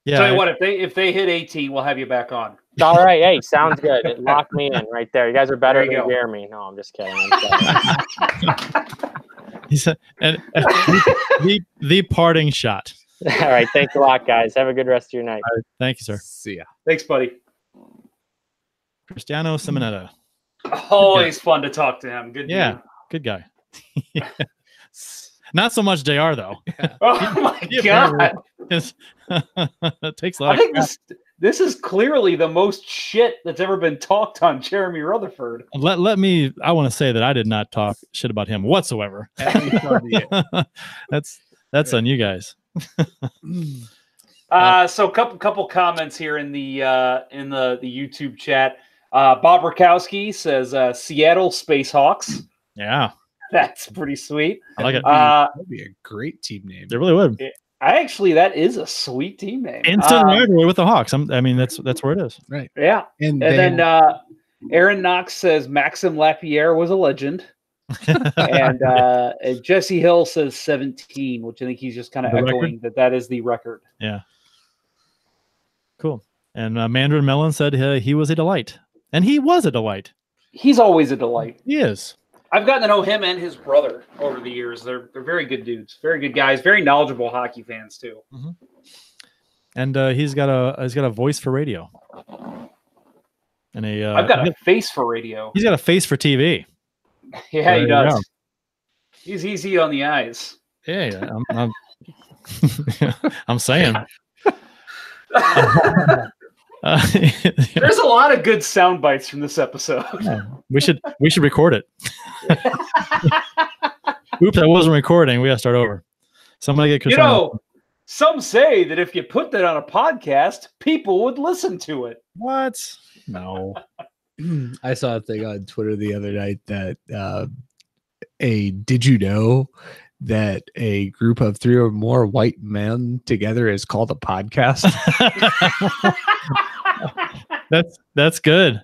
Yeah. Tell you what, if they hit 18, we'll have you back on. All right. Hey, sounds good. Lock me in right there. You guys are better than Jeremy. No, I'm just kidding. He said, and the parting shot. All right. Thanks a lot, guys. Have a good rest of your night. Right, thank you, sir. See ya. Thanks, buddy. Cristiano Simonetta. Always fun to talk to him. Good dude. Good guy. Not so much JR though. Yeah. Oh my god! It takes a lot. I think this is clearly the most shit that's ever been talked on Jeremy Rutherford. Let me. I want to say that I did not talk shit about him whatsoever. That's on you guys. So couple comments here in the YouTube chat. Bob Rakowski says Seattle Spacehawks. Yeah. That's pretty sweet. I like it. That'd be a great team name. It really would. That is a sweet team name. Instant rivalry with the Hawks. I mean, that's where it is. Right. Yeah. And then Aaron Knox says Maxim Lapierre was a legend. And Jesse Hill says 17, which I think he's just kind of echoing that is the record. Yeah. Cool. And Mandarin Mellon said he was a delight. And he was a delight. He's always a delight. He is. I've gotten to know him and his brother over the years. They're very good dudes, very good guys, very knowledgeable hockey fans too. Mm-hmm. And he's got a voice for radio. And I've got a face for radio. He's got a face for TV. Yeah, he does. He's easy on the eyes. Yeah, I'm saying. There's a lot of good sound bites from this episode. Yeah, we should record it. Oops, I wasn't recording. We gotta start over. Somebody get Cristiano. Some say that if you put that on a podcast, people would listen to it. What? No. I saw a thing on Twitter the other night that did you know that a group of 3 or more white men together is called a podcast? That's good.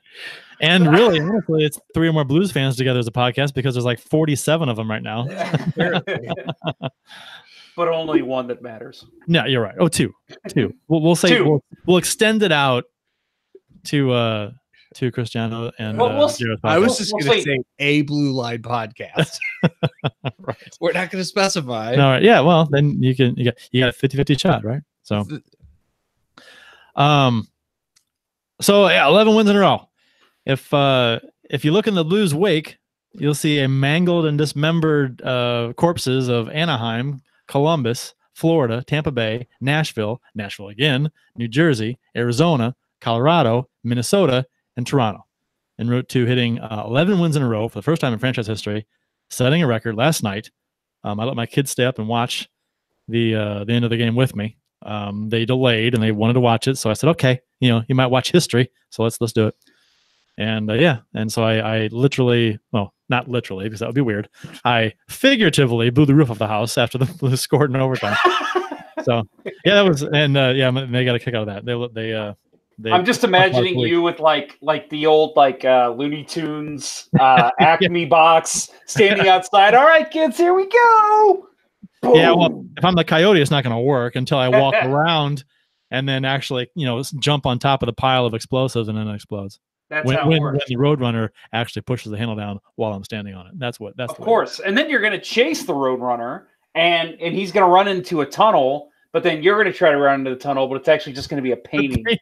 And really, honestly, it's 3 or more Blues fans together as a podcast because there's like 47 of them right now. But only one that matters. No, you're right. Oh, 2. We'll say 2. We'll extend it out to Cristiano and Jared's I was podcast. just going to say a Blue Line podcast. Right. We're not going to specify. All right. Yeah. Well, then you got a 50-50 shot, right? So, yeah, 11 wins in a row. If you look in the Blues' wake, you'll see a mangled and dismembered corpses of Anaheim, Columbus, Florida, Tampa Bay, Nashville again, New Jersey, Arizona, Colorado, Minnesota, and Toronto. En route to hitting 11 wins in a row for the first time in franchise history, setting a record last night. I let my kids stay up and watch the end of the game with me. They delayed and they wanted to watch it, so I said, "Okay, you might watch history, so let's do it." And and so I literally, well, not literally because that would be weird. I figuratively blew the roof off the house after the Blues scored in overtime. So yeah, that was, and they got a kick out of that. I'm just imagining you with like the old Looney Tunes Acme box standing outside. All right, kids, here we go. Boom. Yeah, well, if I'm the Coyote, it's not going to work until I walk around and then actually, jump on top of the pile of explosives and then it explodes. That's how it works. When the Roadrunner actually pushes the handle down while I'm standing on it. That's of course. And then you're going to chase the Roadrunner and he's going to run into a tunnel, but then you're going to try to run into the tunnel, but it's actually just going to be a painting. A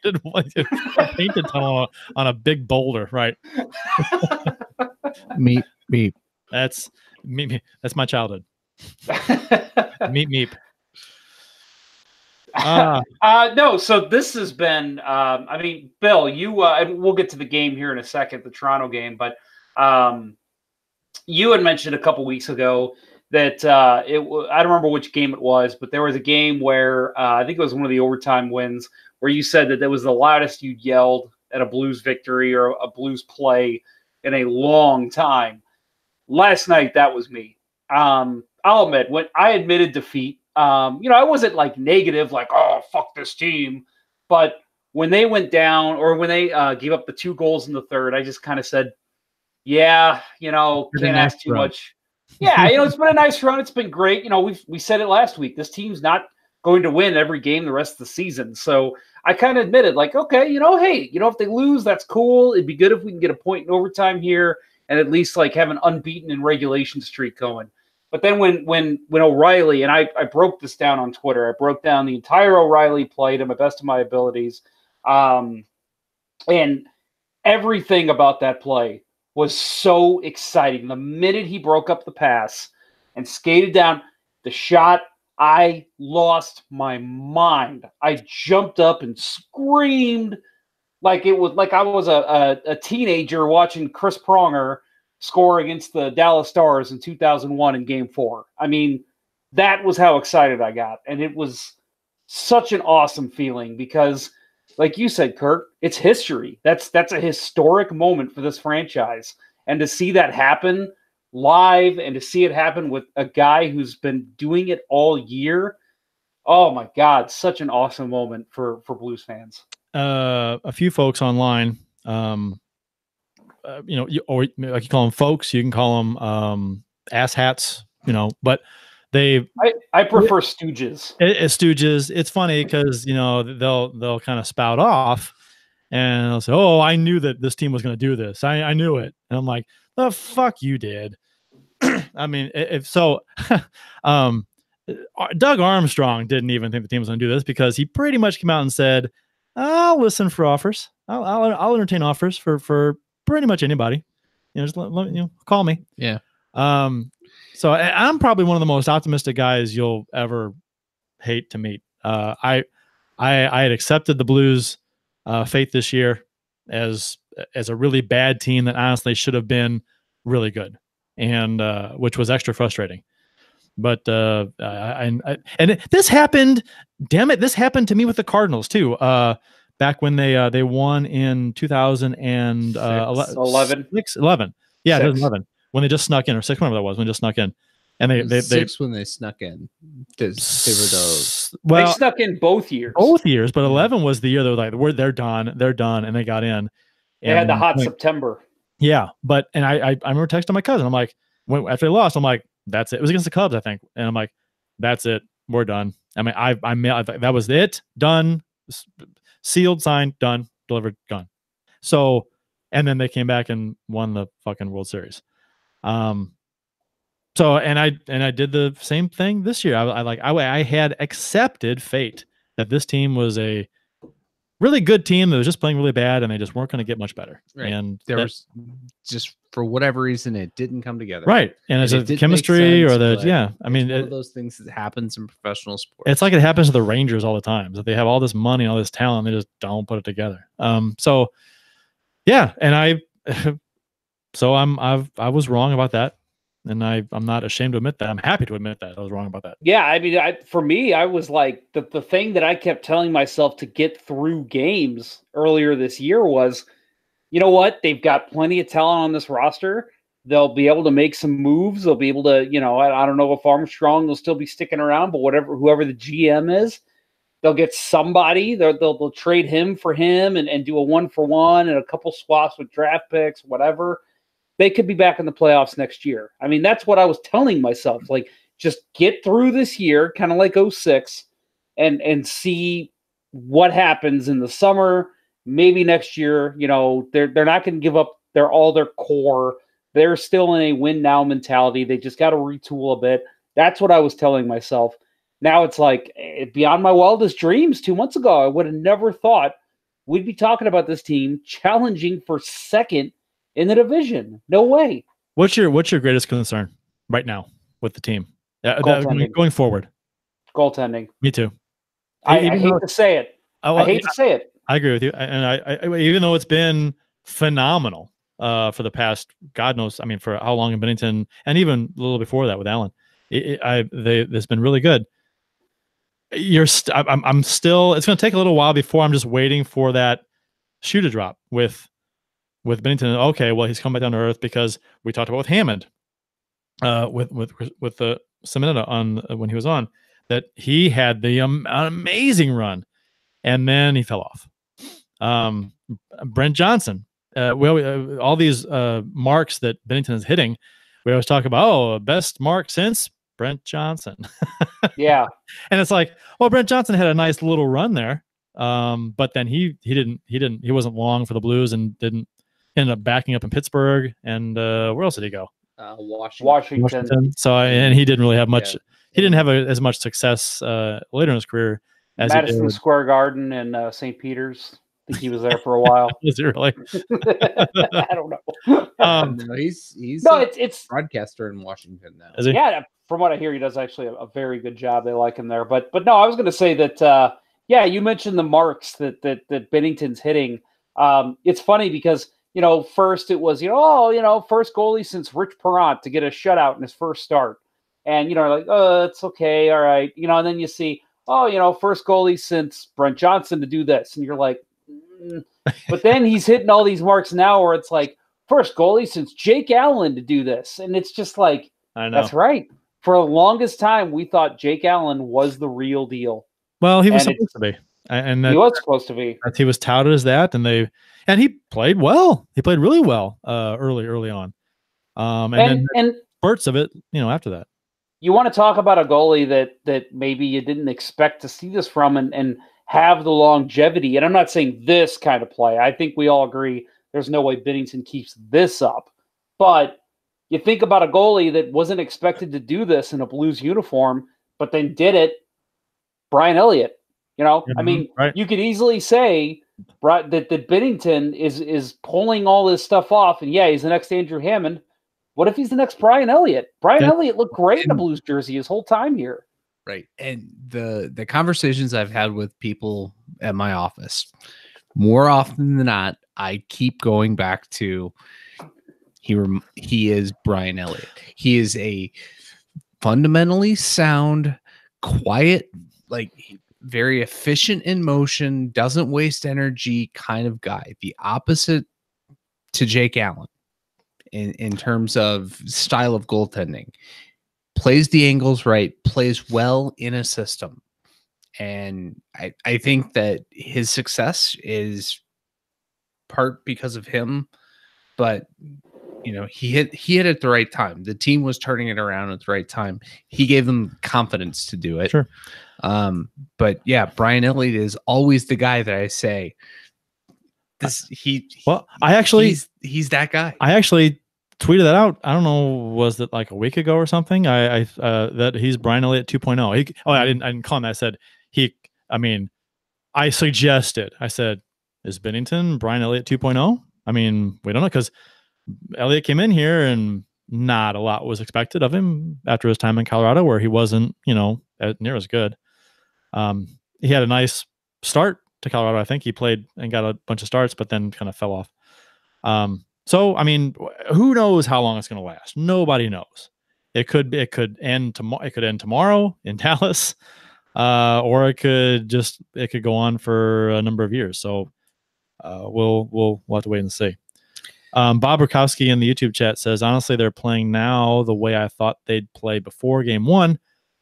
painted tunnel on a big boulder, right? Meep. That's meep. That's my childhood. Meep. No, so this has been Bill, you and we'll get to the game here in a second, the Toronto game, but you had mentioned a couple weeks ago that I don't remember which game it was, but there was a game where I think it was one of the overtime wins where you said that was the loudest you'd yelled at a Blues victory or a Blues play in a long time. Last night, that was me. I'll admit, when I admitted defeat, I wasn't negative, oh, fuck this team. But when they went down or when they gave up the 2 goals in the third, I just kind of said, yeah, can't ask too much. Yeah, it's been a nice run. It's been great. We said it last week. This team's not going to win every game the rest of the season. So I kind of admitted, okay, hey, if they lose, that's cool. It'd be good if we can get a point in overtime here and at least have an unbeaten in regulation streak going. But then when O'Reilly, and I broke this down on Twitter, I broke down the entire O'Reilly play to my best of my abilities. And everything about that play was so exciting. The minute he broke up the pass and skated down the shot, I lost my mind. I jumped up and screamed like it was like I was a teenager watching Chris Pronger score against the Dallas Stars in 2001 in Game 4. I mean, that was how excited I got. And it was such an awesome feeling because, like you said, Kurt, it's history. That's a historic moment for this franchise. And to see that happen live and to see it happen with a guy who's been doing it all year, oh my God, such an awesome moment for Blues fans. A few folks online, or like you call them folks, you can call them asshats, but I prefer stooges. Stooges. It's funny because they'll kind of spout off and they'll say, "Oh, I knew that this team was going to do this. I knew it." And I'm like, "The fuck you did." I mean, if so, Doug Armstrong didn't even think the team was going to do this because he pretty much came out and said, "I'll listen for offers. I'll entertain offers for pretty much anybody. Just let call me." Yeah. So I'm probably one of the most optimistic guys you'll ever hate to meet. I had accepted the Blues' fate this year as a really bad team that honestly should have been really good, and which was extra frustrating. But this happened. Damn it! This happened to me with the Cardinals too. Back when they won in 2011. Yeah, 2011. When they just snuck in, or 6, whatever that was, when they just snuck in. And they 6 when they snuck in. They were those. They snuck in both years. Both years, but 11 was the year they were like, they're done, and they got in. They had the hot September. Yeah, but I remember texting my cousin. I'm like, after they lost, I'm like, that's it. It was against the Cubs, I think, and I'm like, that's it, we're done. I mean, I that was it, done, sealed, signed, done, delivered, gone. So, and then they came back and won the fucking World Series. So, and I did the same thing this year. I had accepted fate that this team was a really good team that was just playing really bad, and they just weren't going to get much better. Right. And there was just, for whatever reason, it didn't come together. Right. And it's a chemistry or I mean, one of those things that happens in professional sports. It's like it happens to the Rangers all the time. That they have all this money, all this talent, they just don't put it together. So yeah, and I was wrong about that. And I'm not ashamed to admit that. I'm happy to admit that I was wrong about that. Yeah, I mean, for me, I was like, the thing that I kept telling myself to get through games earlier this year was, you know what? They've got plenty of talent on this roster. They'll be able to make some moves. They'll be able to, I don't know if Armstrong will still be sticking around, but whoever the GM is, they'll get somebody. They'll trade him for him and do a 1-for-1 and a couple swaps with draft picks, whatever. They could be back in the playoffs next year. I mean, that's what I was telling myself. Like, just get through this year, kind of like 06, and see what happens in the summer. Maybe next year, they're not going to give up all their core. They're still in a win now mentality. They just got to retool a bit. That's what I was telling myself. Now it's like, beyond my wildest dreams 2 months ago, I would have never thought we'd be talking about this team challenging for second in the division. No way. What's your greatest concern right now with the team going forward? Goaltending. Me too. I hate to say it. I hate to say it. I agree with you. And I even though it's been phenomenal for the past, God knows, I mean, for how long in Binnington, and even a little before that with Allen, it's been really good. I'm still. It's going to take a little while before I'm just waiting for that shoe to drop with Binnington. Okay, well, he's come back down to earth because we talked about with Hammond, with the Simonetta on when he was on, that he had the amazing run, and then he fell off. Brent Johnson, all these marks that Binnington is hitting, we always talk about, best mark since Brent Johnson. Yeah, and it's like, well, Brent Johnson had a nice little run there, but then he wasn't long for the Blues and didn't. Ended up backing up in Pittsburgh, and where else did he go? Washington. So, and he didn't really have much. Yeah. He didn't have as much success later in his career as Madison Square Garden and St. Peter's. I think he was there for a while. Is it really? I don't know. No, he's it's broadcaster in Washington now. Is he? Yeah, from what I hear, he does actually a very good job. They like him there. But no, I was going to say that. You mentioned the marks that Binnington's hitting. It's funny because. First it was, first goalie since Rich Perrant to get a shutout in his first start. And, like, oh, it's okay. All right. And then you see, first goalie since Brent Johnson to do this. And you're like, but then he's hitting all these marks now where it's like first goalie since Jake Allen to do this. And it's just like, I know. That's right. For the longest time, we thought Jake Allen was the real deal. Well, he was supposed to be. And he was supposed to be. He was touted as that, and he played well. He played really well early on. And then spurts of it, after that. You want to talk about a goalie that maybe you didn't expect to see this from and have the longevity. And I'm not saying this kind of play. I think we all agree there's no way Binnington keeps this up. But you think about a goalie that wasn't expected to do this in a Blues uniform, but then did it, Brian Elliott. I mean, right. You could easily say that Binnington is pulling all this stuff off, and yeah, he's the next Andrew Hammond. What if he's the next Brian Elliott? Elliott looked great in a Blues jersey his whole time here. Right. And the conversations I've had with people at my office, more often than not, I keep going back to he is Brian Elliott. He is a fundamentally sound, quiet, like very efficient in motion, doesn't waste energy kind of guy. The opposite to Jake Allen in terms of style of goaltending. plays the angles right, plays well in a system. And I think that his success is part because of him, but he hit at the right time. The team was turning it around at the right time. He gave them confidence to do it. Sure. But yeah, Brian Elliott is always the guy that I say he's that guy. I actually tweeted that out. I don't know, was it like a week ago or something? I that he's Brian Elliott 2.0. I didn't call him that. I said I suggested. I said, is Binnington Brian Elliott 2.0? I mean, we don't know, because Elliott came in here and not a lot was expected of him after his time in Colorado, where he wasn't, near as good. He had a nice start to Colorado. I think he played and got a bunch of starts, but then kind of fell off. So, I mean, who knows how long it's going to last? Nobody knows. It could end tomorrow. It could end tomorrow in Dallas, or it could go on for a number of years. So, we'll have to wait and see. Bob Rakowski in the YouTube chat says, honestly, they're playing now the way I thought they'd play before game 1,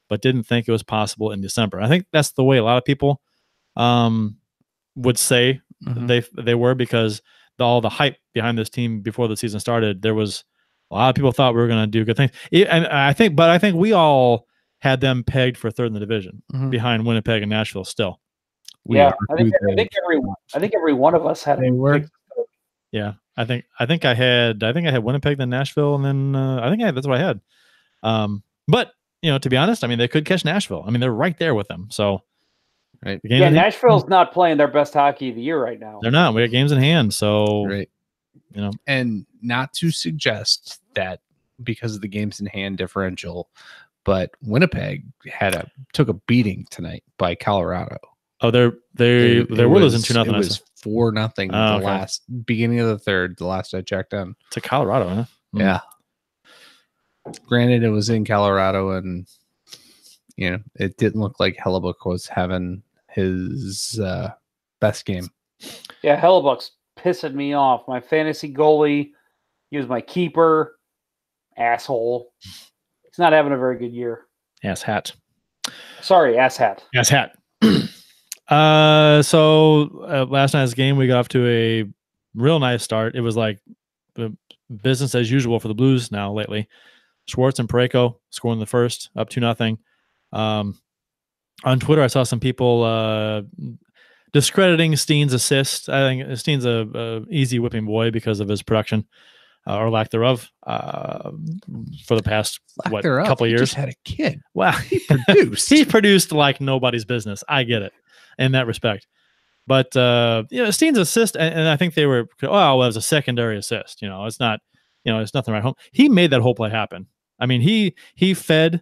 but didn't think it was possible in December. I think that's the way a lot of people would say they were, because all the hype behind this team before the season started, there was a lot of people thought we were going to do good things. And I think we all had them pegged for third in the division behind Winnipeg and Nashville still. I think every one of us had they were. Yeah. I think I had Winnipeg, then Nashville, and then that's what I had. But to be honest, I mean, they could catch Nashville. I mean, they're right there with them. So, right. Yeah, Nashville's not playing their best hockey of the year right now. They're not. We got games in hand. So, right. And not to suggest that because of the games in hand differential, but Winnipeg took a beating tonight by Colorado. Oh, they were losing 2-0. It was 4-0 beginning of the third. The last I checked on to Colorado, huh? Yeah. Granted, it was in Colorado, and it didn't look like Hellebuck was having his best game. Yeah, Hellebuck's pissing me off. My fantasy goalie, he was my keeper. Asshole. He's not having a very good year. Ass hat. Sorry, ass hat. Ass hat. So last night's game, we got off to a real nice start. It was like business as usual for the Blues now lately. Schwartz and Parayko scoring the first, up 2-0. On Twitter, I saw some people discrediting Steen's assist. I think Steen's a easy whipping boy because of his production or lack thereof for the past couple of years. He just had a kid. Wow, he produced. He produced like nobody's business. I get it in that respect. But Steen's assist, and I think they were, it was a secondary assist. It's not, it's nothing right home. He made that whole play happen. I mean, he fed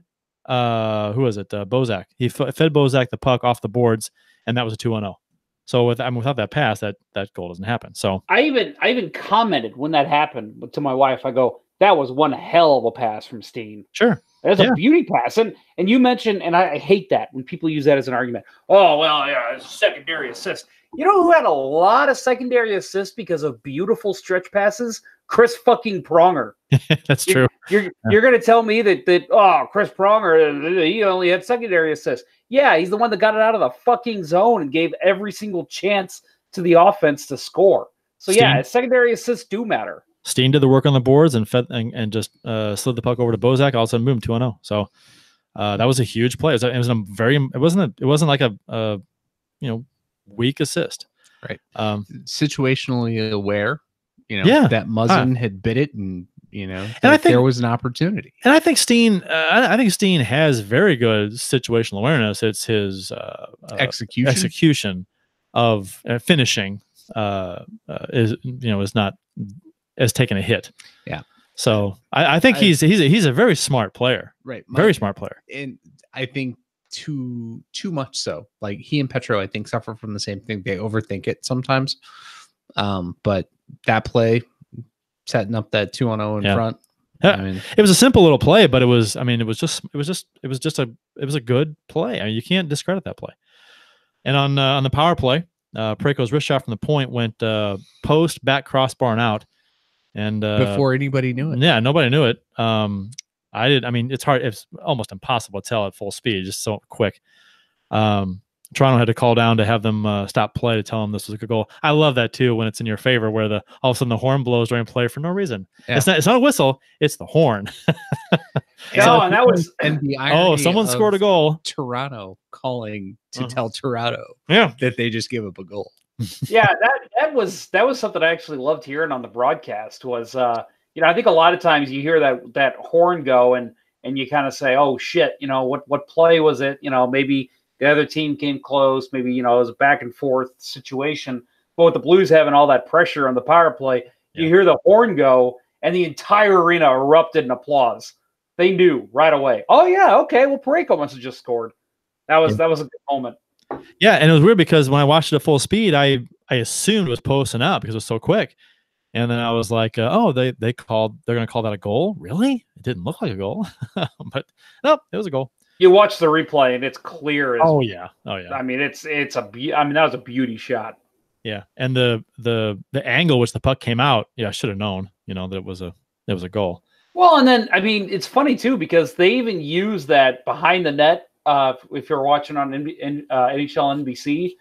who was it? Bozak. He fed Bozak the puck off the boards, and that was a 2-0. So without that pass, that goal doesn't happen. So I even commented when that happened to my wife. I go, that was one hell of a pass from Steen. Sure. That's a beauty pass. And you mentioned, and I hate that when people use that as an argument. Oh, well, yeah, it's a secondary assist. You know who had a lot of secondary assists because of beautiful stretch passes? Chris fucking Pronger. That's true. You're going to tell me that Chris Pronger, he only had secondary assists. Yeah, he's the one that got it out of the fucking zone and gave every single chance to the offense to score. So yeah, secondary assists do matter. Steen did the work on the boards and fed and just slid the puck over to Bozak. All of a sudden, boom, 2-0. So that was a huge play. It wasn't like a weak assist. Right. Situationally aware. That Muzzin had bit it, and I think there was an opportunity. And I think Steen has very good situational awareness. It's his execution of finishing is not as taking a hit. Yeah. So I think he's a very smart player. Right. Very smart player. And I think too much so. Like he and Petro, I think, suffer from the same thing. They overthink it sometimes. But that play, setting up that 2-0 in front. Yeah. I mean, it was a simple little play, but it was a good play. I mean, you can't discredit that play. And on the power play, Parayko's wrist shot from the point went post, back crossbar, and out. And before anybody knew it. Yeah, nobody knew it. I did. I mean, it's hard. It's almost impossible to tell at full speed, just so quick. Toronto had to call down to have them stop play to tell them this was a good goal. I love that too when it's in your favor, where all of a sudden the horn blows during play for no reason. Yeah. It's not a whistle; it's the horn. No, and that was someone scored a goal. Toronto calling to tell Toronto that they just gave up a goal. Yeah, that was something I actually loved hearing on the broadcast. Was I think a lot of times you hear that horn go and you kind of say, oh shit, what play was it? Maybe the other team came close. Maybe, it was a back and forth situation. But with the Blues having all that pressure on the power play, you hear the horn go and the entire arena erupted in applause. They knew right away. Oh yeah, okay. Well, Parayko must have just scored. That was a good moment. Yeah, and it was weird because when I watched it at full speed, I assumed it was posting up because it was so quick. And then I was like, they're going to call that a goal? Really? It didn't look like a goal. But no, it was a goal. You watch the replay and it's clear as yeah. I mean, that was a beauty shot. Yeah. And the angle which the puck came out, I should have known, that it was a goal. Well, and then it's funny too because they even use that behind the net. If you're watching on NHL NBC,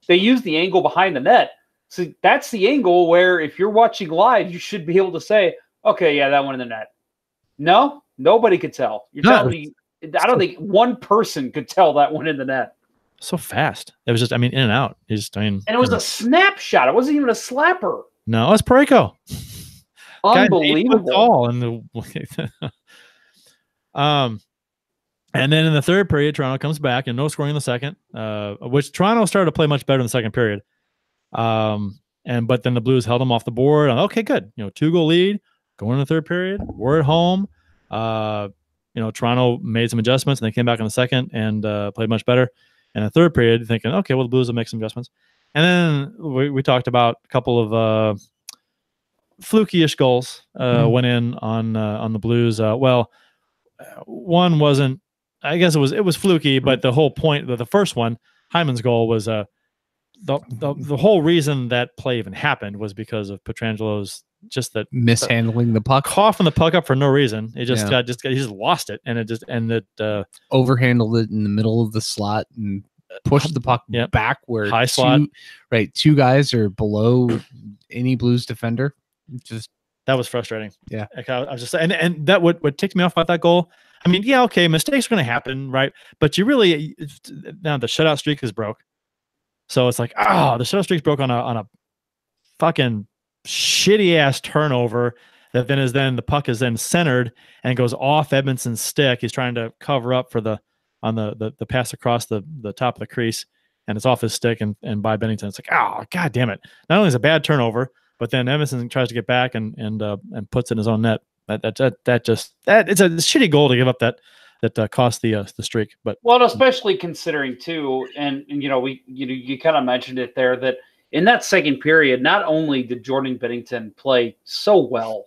they use the angle behind the net. So that's the angle where if you're watching live, you should be able to say, okay, yeah, that one in the net. No, nobody could tell. You're telling me. I don't think one person could tell that one in the net. So fast. It was just, in and out. And it was a snapshot. It wasn't even a slapper. No, it's Parayko. Unbelievable. And then in the third period, Toronto comes back and no scoring in the second, which Toronto started to play much better in the second period. But then the Blues held them off the board. Okay, good. 2-goal lead going in the third period. We're at home. Toronto made some adjustments and they came back in the second and played much better. In the third period, thinking, okay, well, the Blues will make some adjustments. And then we talked about a couple of fluky-ish goals went in on the Blues. One wasn't. I guess it was fluky, but the whole point of the first one, Hyman's goal, was the whole reason that play even happened was because of Pietrangelo's just that mishandling the puck, coughing the puck up for no reason. It just he just lost it, and it overhandled it in the middle of the slot and pushed the puck back where high slot. Two guys are below any Blues defender. That was frustrating. Yeah, I was just saying, and that what ticked me off about that goal. Okay, mistakes are going to happen, right? But you really now the shutout streak is broke, so it's like, the shutout streak's broke on a fucking shitty ass turnover that then the puck is then centered and goes off Edmondson's stick. He's trying to cover up for the pass across the top of the crease, and it's off his stick and by Binnington. It's like, god damn it! Not only is it a bad turnover, but then Edmondson tries to get back and puts it in his own net. It's a shitty goal to give up that cost the streak. But especially considering too, and you kind of mentioned it there that in that second period, not only did Jordan Binnington play so well,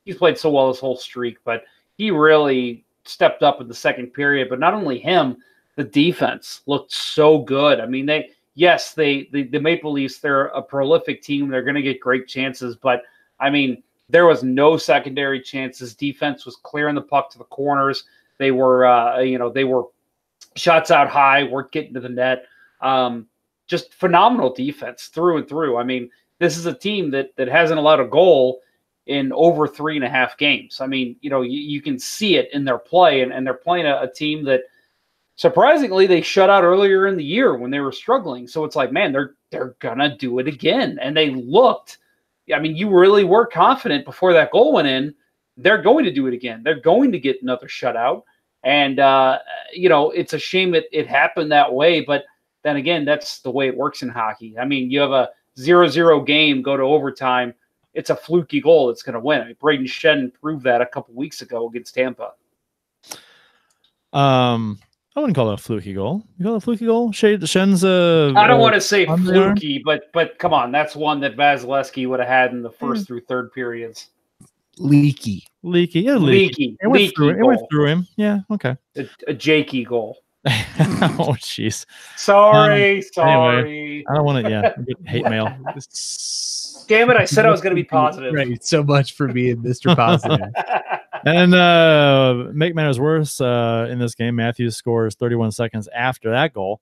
he's played so well this whole streak, but he really stepped up in the second period. But not only him, the defense looked so good. The Maple Leafs, they're a prolific team. They're going to get great chances, but there was no secondary chances. Defense was clearing the puck to the corners. They were shots out high, weren't getting to the net. Just phenomenal defense through and through. This is a team that hasn't allowed a goal in over 3.5 games. You can see it in their play, and they're playing a team that surprisingly they shut out earlier in the year when they were struggling. So it's like, man, they're gonna do it again. And they looked. You really were confident before that goal went in. They're going to do it again. They're going to get another shutout. And, it's a shame it happened that way. But then again, that's the way it works in hockey. You have a 0-0 game, go to overtime. It's a fluky goal. It's going to win. Braden Shen proved that a couple weeks ago against Tampa. I wouldn't call it a fluky goal. You call it a fluky goal? Shen's I don't want to say fluky, but come on, that's one that Vasilevsky would have had in the first through third periods. Leaky. Yeah, leaky. It went through him. Yeah, okay. A Jakey goal. Oh, jeez. Sorry. Anyway, I don't want to. Yeah, hate mail. Damn it! I said I was going to be positive. Right. So much for being Mr. Positive. And make matters worse, in this game, Matthews scores 31 seconds after that goal.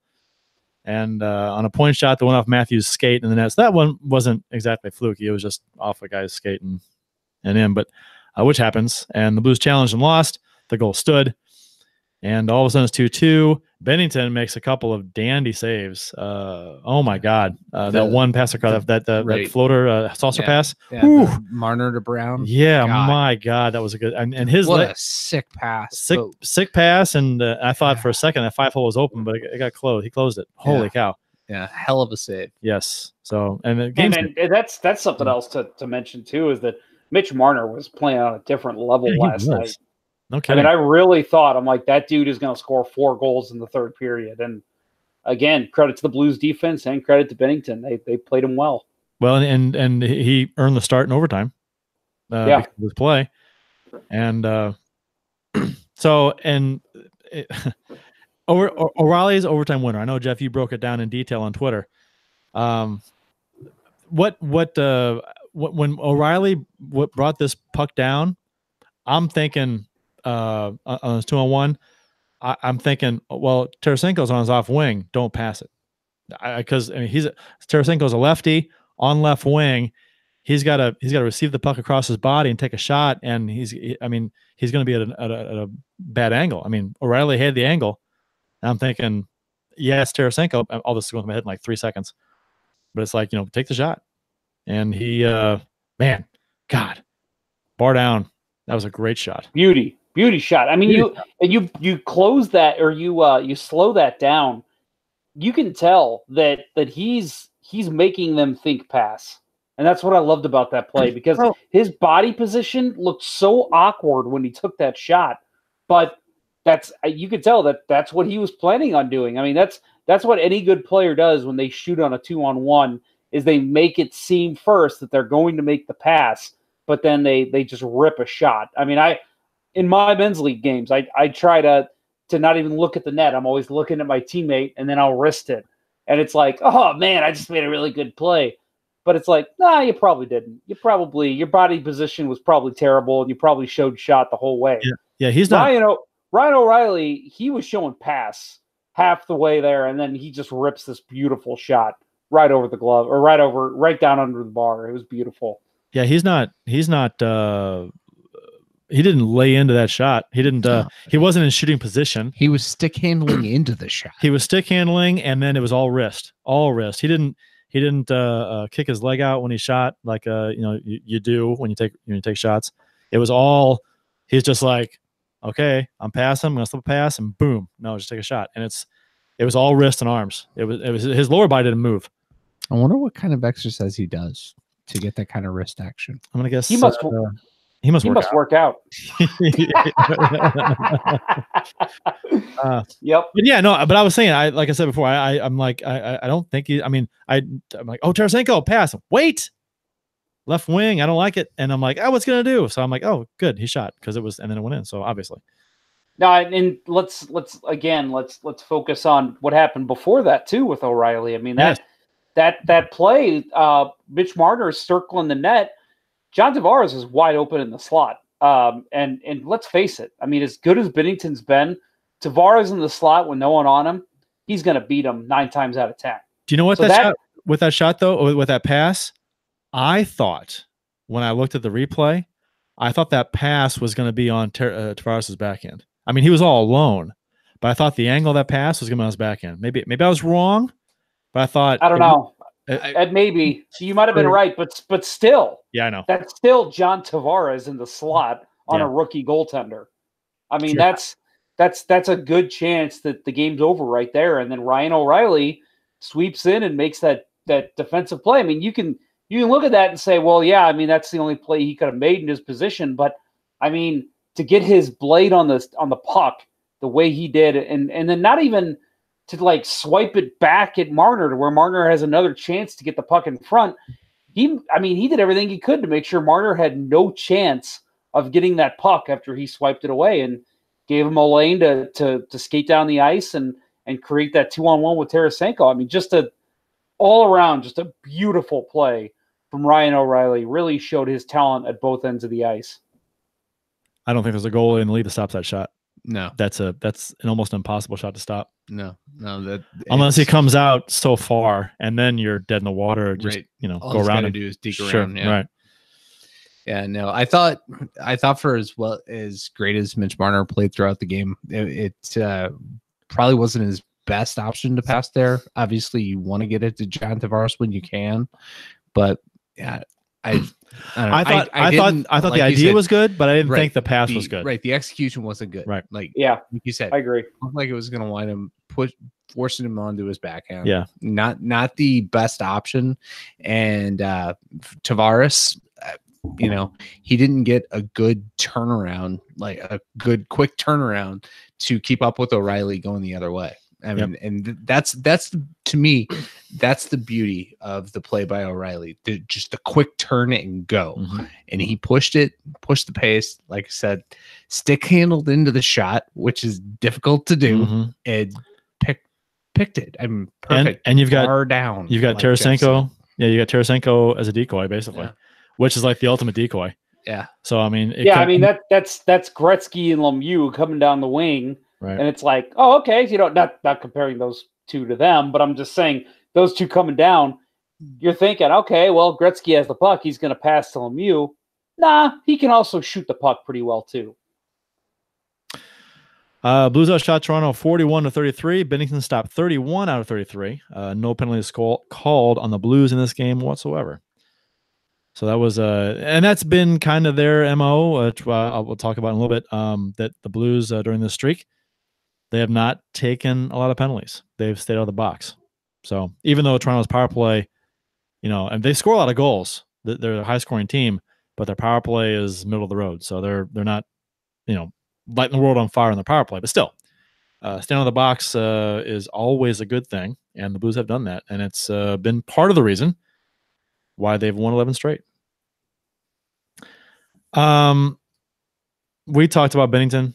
And on a point shot that went off Matthews' skate in the net. So that one wasn't exactly fluky. It was just off a guy's skate and in. But which happens. And the Blues challenged and lost. The goal stood. And all of a sudden it's 2-2. Binnington makes a couple of dandy saves. Oh my God. That one pass across that floater saucer pass. Yeah, Marner to Brown. Yeah, God. My God, that was a good and his a sick pass. Sick pass. And I thought for a second that 5-hole was open, but it got closed. He closed it. Holy cow. Yeah, hell of a save. Yes. So and that's something else to mention too, is that Mitch Marner was playing on a different level last night. No kidding. I really thought, I'm like, that dude is going to score 4 goals in the third period. And again, credit to the Blues defense and credit to Binnington. They played him well. Well, and he earned the start in overtime. Because of his play. And O'Reilly's overtime winner. I know, Jeff, you broke it down in detail on Twitter. When O'Reilly brought this puck down, I'm thinking on his 2-on-1, I'm thinking, well, Tarasenko's on his off wing. Don't pass it, because Tarasenko's a lefty on left wing. He's got to receive the puck across his body and take a shot, and he's going to be at a bad angle. I mean, O'Reilly had the angle. And I'm thinking, yes, Tarasenko. All this is going to my head in like 3 seconds, but it's like, take the shot, and he, man, God, bar down. That was a great shot. Beauty shot. I mean, you close that, or you slow that down. You can tell that he's making them think pass. And that's what I loved about that play, because his body position looked so awkward when he took that shot. But you could tell that's what he was planning on doing. I mean, that's what any good player does when they shoot on a 2-on-1, is they make it seem first that they're going to make the pass, but then they just rip a shot. I mean, in my men's league games, I try to not even look at the net. I'm always looking at my teammate, and then I'll wrist it. And it's like, oh man, I just made a really good play. But it's like, nah, you probably didn't. Your body position was probably terrible, and you probably showed shot the whole way. Yeah, he's not. Ryan O'Reilly, he was showing pass half the way there, and then he just rips this beautiful shot right over the glove, or right down under the bar. It was beautiful. Yeah, he's not. He didn't lay into that shot. He didn't. He wasn't in shooting position. He was stick handling into the shot. He was stick handling, and then it was all wrist. He didn't kick his leg out when he shot, like you do when you take shots. It was all, he's just like, okay, I'm passing, I'm gonna slip a pass, and boom, no, just take a shot. And it was all wrist and arms. It was his lower body didn't move. I wonder what kind of exercise he does to get that kind of wrist action. I'm gonna guess he must work out. Yep. But yeah, no. But I was saying, like I said before, I'm like, I don't think he. I mean, I'm like, oh, Tarasenko pass. Wait, left wing. I don't like it, and I'm like, oh, what's gonna do? So I'm like, oh, good, he shot, because it was, and then it went in. So obviously. No, and let's focus on what happened before that too with O'Reilly. I mean, that play, Mitch Marner is circling the net. John Tavares is wide open in the slot. And let's face it. I mean, as good as Binnington's been, Tavares in the slot with no one on him, he's going to beat him 9 times out of 10. Do you know what with that shot though, or with that pass? I thought when I looked at the replay, I thought that pass was going to be on Tavares' backhand. I mean, he was all alone, but I thought the angle of that pass was going to be on his backhand. Maybe I was wrong, but I thought, I don't know. Maybe you might have been right, but still, yeah, I know that's still John Tavares in the slot on a rookie goaltender. I mean, that's a good chance that the game's over right there, and then Ryan O'Reilly sweeps in and makes that defensive play. I mean, you can look at that and say, well, yeah, I mean, that's the only play he could have made in his position, but I mean, to get his blade on the puck the way he did, and then not even to like swipe it back at Marner to where Marner has another chance to get the puck in front. He did everything he could to make sure Marner had no chance of getting that puck after he swiped it away, and gave him a lane to skate down the ice and create that 2-on-1 with Tarasenko. I mean, just all around, just a beautiful play from Ryan O'Reilly. Really showed his talent at both ends of the ice. I don't think there's a goalie in the league that stops that shot. No, That's an almost impossible shot to stop. no. Unless he comes out so far and then you're dead in the water, or just All go he's around gotta and do is deke sure, around. Yeah. right. Yeah, no. I thought for as well as great as Mitch Marner played throughout the game, it probably wasn't his best option to pass there. Obviously, you want to get it to John Tavares when you can, but yeah, I thought the idea was good, but I didn't think the pass was good. Right, the execution wasn't good. Right, like you said, I agree. It looked like it was going to wind him forcing him onto his backhand. Yeah, not the best option, and Tavares. He didn't get a good turnaround, like a good quick turnaround to keep up with O'Reilly going the other way. I mean, and that's to me, that's the beauty of the play by O'Reilly. Just the quick turn and go. Mm-hmm. And he pushed the pace, like I said, stick handled into the shot, which is difficult to do, mm-hmm. and picked it. I'm perfect. And you've got far down. You've got like Tarasenko. Yeah, you got Tarasenko as a decoy, basically, which is like the ultimate decoy. Yeah. So I mean, that's Gretzky and Lemieux coming down the wing, right. And it's like, oh, okay, not comparing those two to them, but I'm just saying those two coming down. You're thinking, okay, well, Gretzky has the puck, he's going to pass to Lemieux. Nah, he can also shoot the puck pretty well too. Blues outshot Toronto 41-33. Binnington stopped 31 out of 33. No penalties called on the Blues in this game whatsoever. So that was and that's been kind of their MO, which we'll talk about in a little bit. That the Blues during this streak, they have not taken a lot of penalties. They've stayed out of the box. So even though Toronto's power play, and they score a lot of goals, they're a high scoring team, but their power play is middle of the road. So they're not, lighting the world on fire in the power play, but still, staying out of the box is always a good thing, and the Blues have done that, and it's been part of the reason why they've won 11 straight. We talked about Binnington.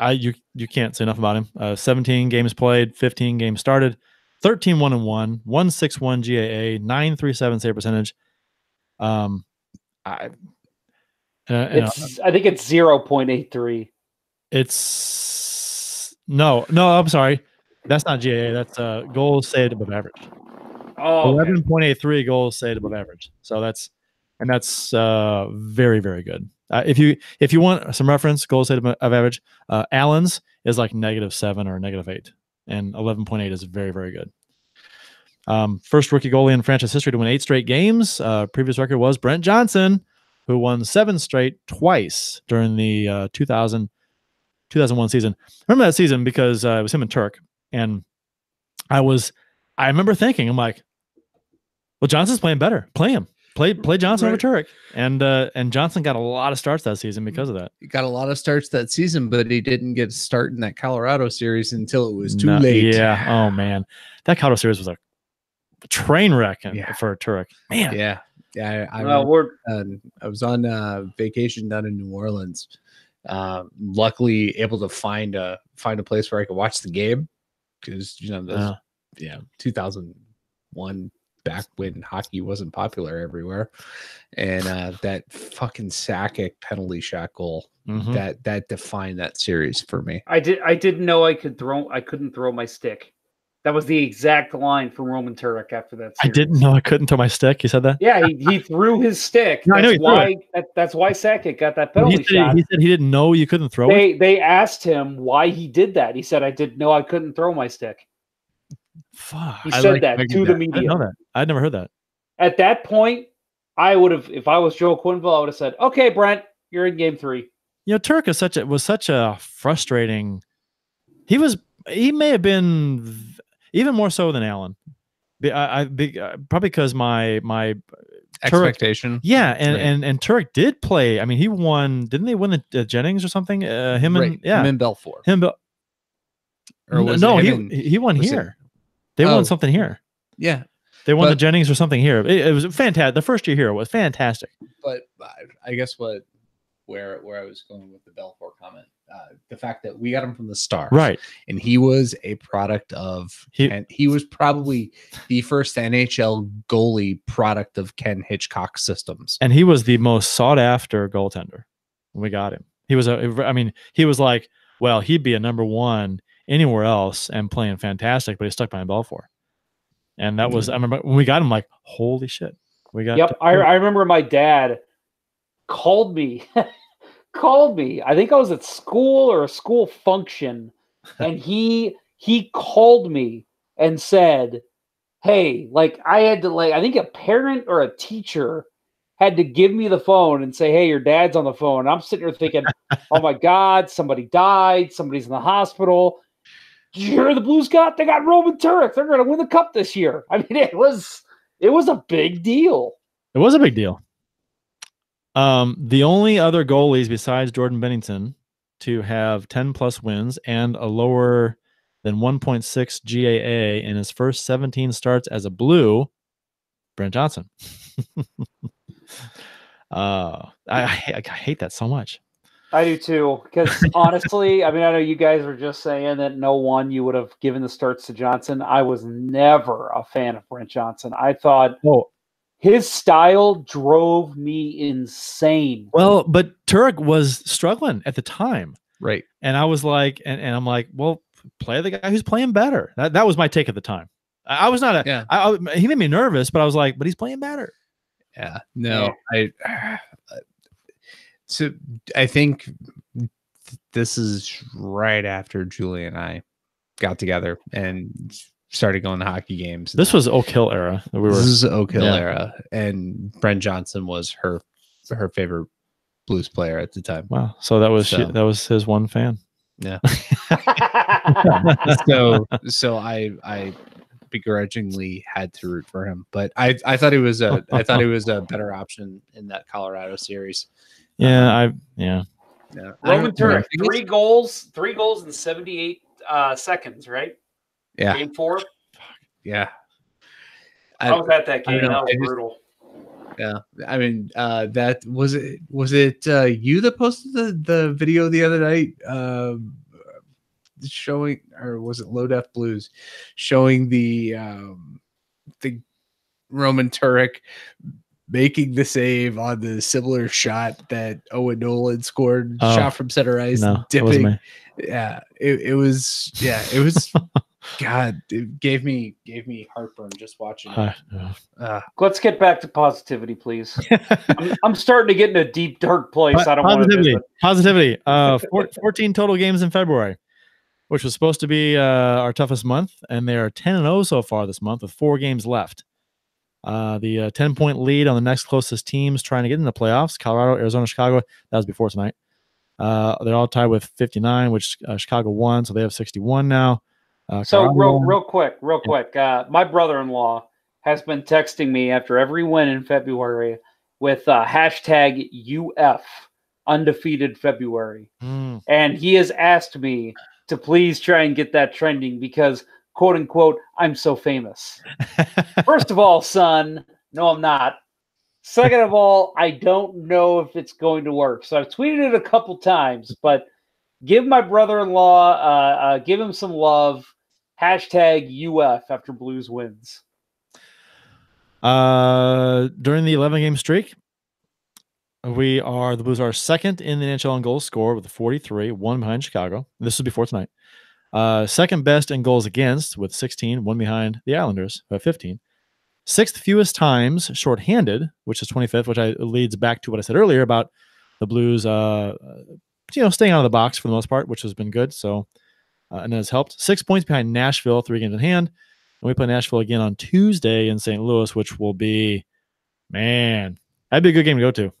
You can't say enough about him. 17 games played, 15 games started, 13-1-1, 1.61 GAA, 9.37 save percentage. I think it's 0.83. It's no, I'm sorry. That's not GAA. That's goals saved above average. Oh, 11.83 goals saved above average. So that's very, very good. If you want some reference, goals saved above average, Allen's is like -7 or -8, and 11.8 is very, very good. First rookie goalie in franchise history to win 8 straight games. Previous record was Brent Johnson, who won 7 straight twice during the 2001 season. I remember that season because it was him and Turk, and I remember thinking, I'm like, well, Johnson's playing better. Play him. Play Johnson over Turk. And Johnson got a lot of starts that season because of that. He got a lot of starts that season, but he didn't get a start in that Colorado series until it was too late. Yeah. Oh man, that Colorado series was a train wreck for Turk. Man. Yeah. Yeah. I was on vacation down in New Orleans. Luckily able to find a place where I could watch the game because 2001, back when hockey wasn't popular everywhere, and that fucking Sakic penalty shot goal that defined that series for me. I didn't know I couldn't throw my stick. That was the exact line from Roman Turek after that series. I didn't know I couldn't throw my stick. You said that? Yeah, he threw his stick. No, That's why Sakic got that penalty shot. He said he didn't know you couldn't throw it. They asked him why he did that. He said, "I didn't know I couldn't throw my stick." Fuck. He said that to the media. I didn't know that. I'd never heard that. At that point, I would have, if I was Joe Quenneville, I would have said, "Okay, Brent, you're in game 3." Turk was such a frustrating. He may have been even more so than Allen. Probably because my expectation. Turek, and Turek did play. I mean, he won. Didn't they win the Jennings or something? Him and Belfour. He won here. They won something here. Yeah. They won the Jennings or something here. It was fantastic. The first year here was fantastic. But I guess where I was going with the Belfour comment, the fact that we got him from the start, right? And he was a product of, and he was probably the first NHL goalie product of Ken Hitchcock's systems. And he was the most sought after goaltender. when we got him. He was he was like, well, he'd be a number one anywhere else and playing fantastic, but he's stuck behind Belfour. And that was, I remember when we got him, like, holy shit. We got. Yep, I remember my dad called me. I think I was at school or a school function, and he called me and said, hey, like, I had to, like, I think a parent or a teacher had to give me the phone and say, hey, your dad's on the phone. And I'm sitting here thinking, oh my God, somebody died. Somebody's in the hospital. Did you hear the Blues they got Roman Turek. They're going to win the cup this year. I mean, it was a big deal. It was a big deal. The only other goalies besides Jordan Binnington to have 10 plus wins and a lower than 1.6 GAA in his first 17 starts as a Blue, Brent Johnson. I hate that so much. I do too, because honestly, I mean, I know you guys were just saying that you would have given the starts to Johnson. I was never a fan of Brent Johnson. I thought his style drove me insane. Well, but Turek was struggling at the time. Right. And I was like, and I'm like, well, play the guy who's playing better. That was my take at the time. I was not he made me nervous, but I was like, but he's playing better. Yeah. No, so I think this is right after Julie and I got together and started going to hockey games. This was Oak Hill era. This is Oak Hill era, and Brent Johnson was her favorite Blues player at the time. Wow. So that was his one fan. Yeah. so I begrudgingly had to root for him, but I thought he was a better option in that Colorado series. Yeah, Roman Turek, 3 goals in 78 seconds, right? Yeah. Game 4. Yeah. I was at that game. That was brutal. Yeah. I mean, that was it you that posted the video the other night showing, or was it Low Def Blues showing the Roman Turek making the save on the similar shot that Owen Nolan scored, shot from center ice, dipping. Yeah, it was God, it gave me heartburn just watching it. Let's get back to positivity, please. I'm starting to get in a deep, dark place. I don't want to positivity. 14 total games in February, which was supposed to be our toughest month, and they are 10-0 so far this month with 4 games left. The 10-point lead on the next closest teams trying to get in the playoffs: Colorado, Arizona, Chicago. That was before tonight. They're all tied with 59, which Chicago won, so they have 61 now. So real quick. My brother-in-law has been texting me after every win in February with hashtag UF, undefeated February. And he has asked me to please try and get that trending because, quote unquote, I'm so famous. First of all, son, no, I'm not. Second of all, I don't know if it's going to work. So I've tweeted it a couple times, but give my brother-in-law, give him some love. Hashtag UF after Blues wins. During the 11-game streak, the Blues are second in the NHL in goals scored with 43, 1 behind Chicago. This was before tonight. Second best in goals against with 16, 1 behind the Islanders who have 15. 6th fewest times shorthanded, which is 25th, which leads back to what I said earlier about the Blues, staying out of the box for the most part, which has been good. So, and that has helped. 6 points behind Nashville, 3 games in hand. And we play Nashville again on Tuesday in St. Louis, which will be, man, that'd be a good game to go to.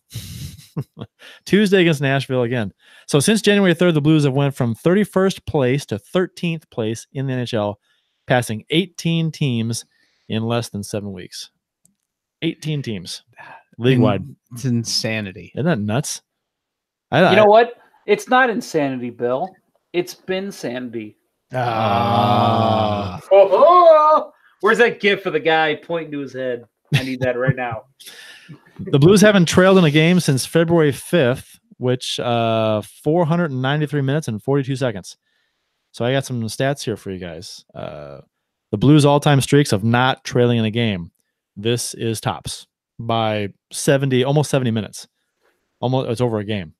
Tuesday against Nashville again. So since January 3rd, the Blues have went from 31st place to 13th place in the NHL, passing 18 teams in less than 7 weeks. 18 teams league-wide. It's insanity. Isn't that nuts? You know what? It's not insanity, Bill. It's been sanity. Where's that gif of the guy pointing to his head? I need that right now. The Blues haven't trailed in a game since February 5th, which 493 minutes and 42 seconds. So I got some stats here for you guys. The Blues all-time streaks of not trailing in a game. This is tops by almost 70 minutes. It's over a game.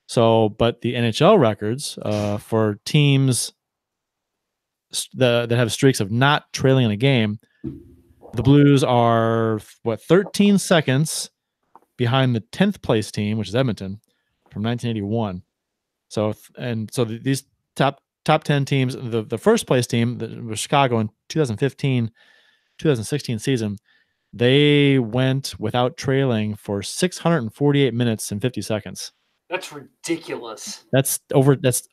So, but the NHL records for teams that have streaks of not trailing in a game, the Blues are 13 seconds behind the 10th place team, which is Edmonton, from 1981. So these top 10 teams, the first place team was Chicago in 2015-2016 season. They went without trailing for 648 minutes and 50 seconds. That's ridiculous. It's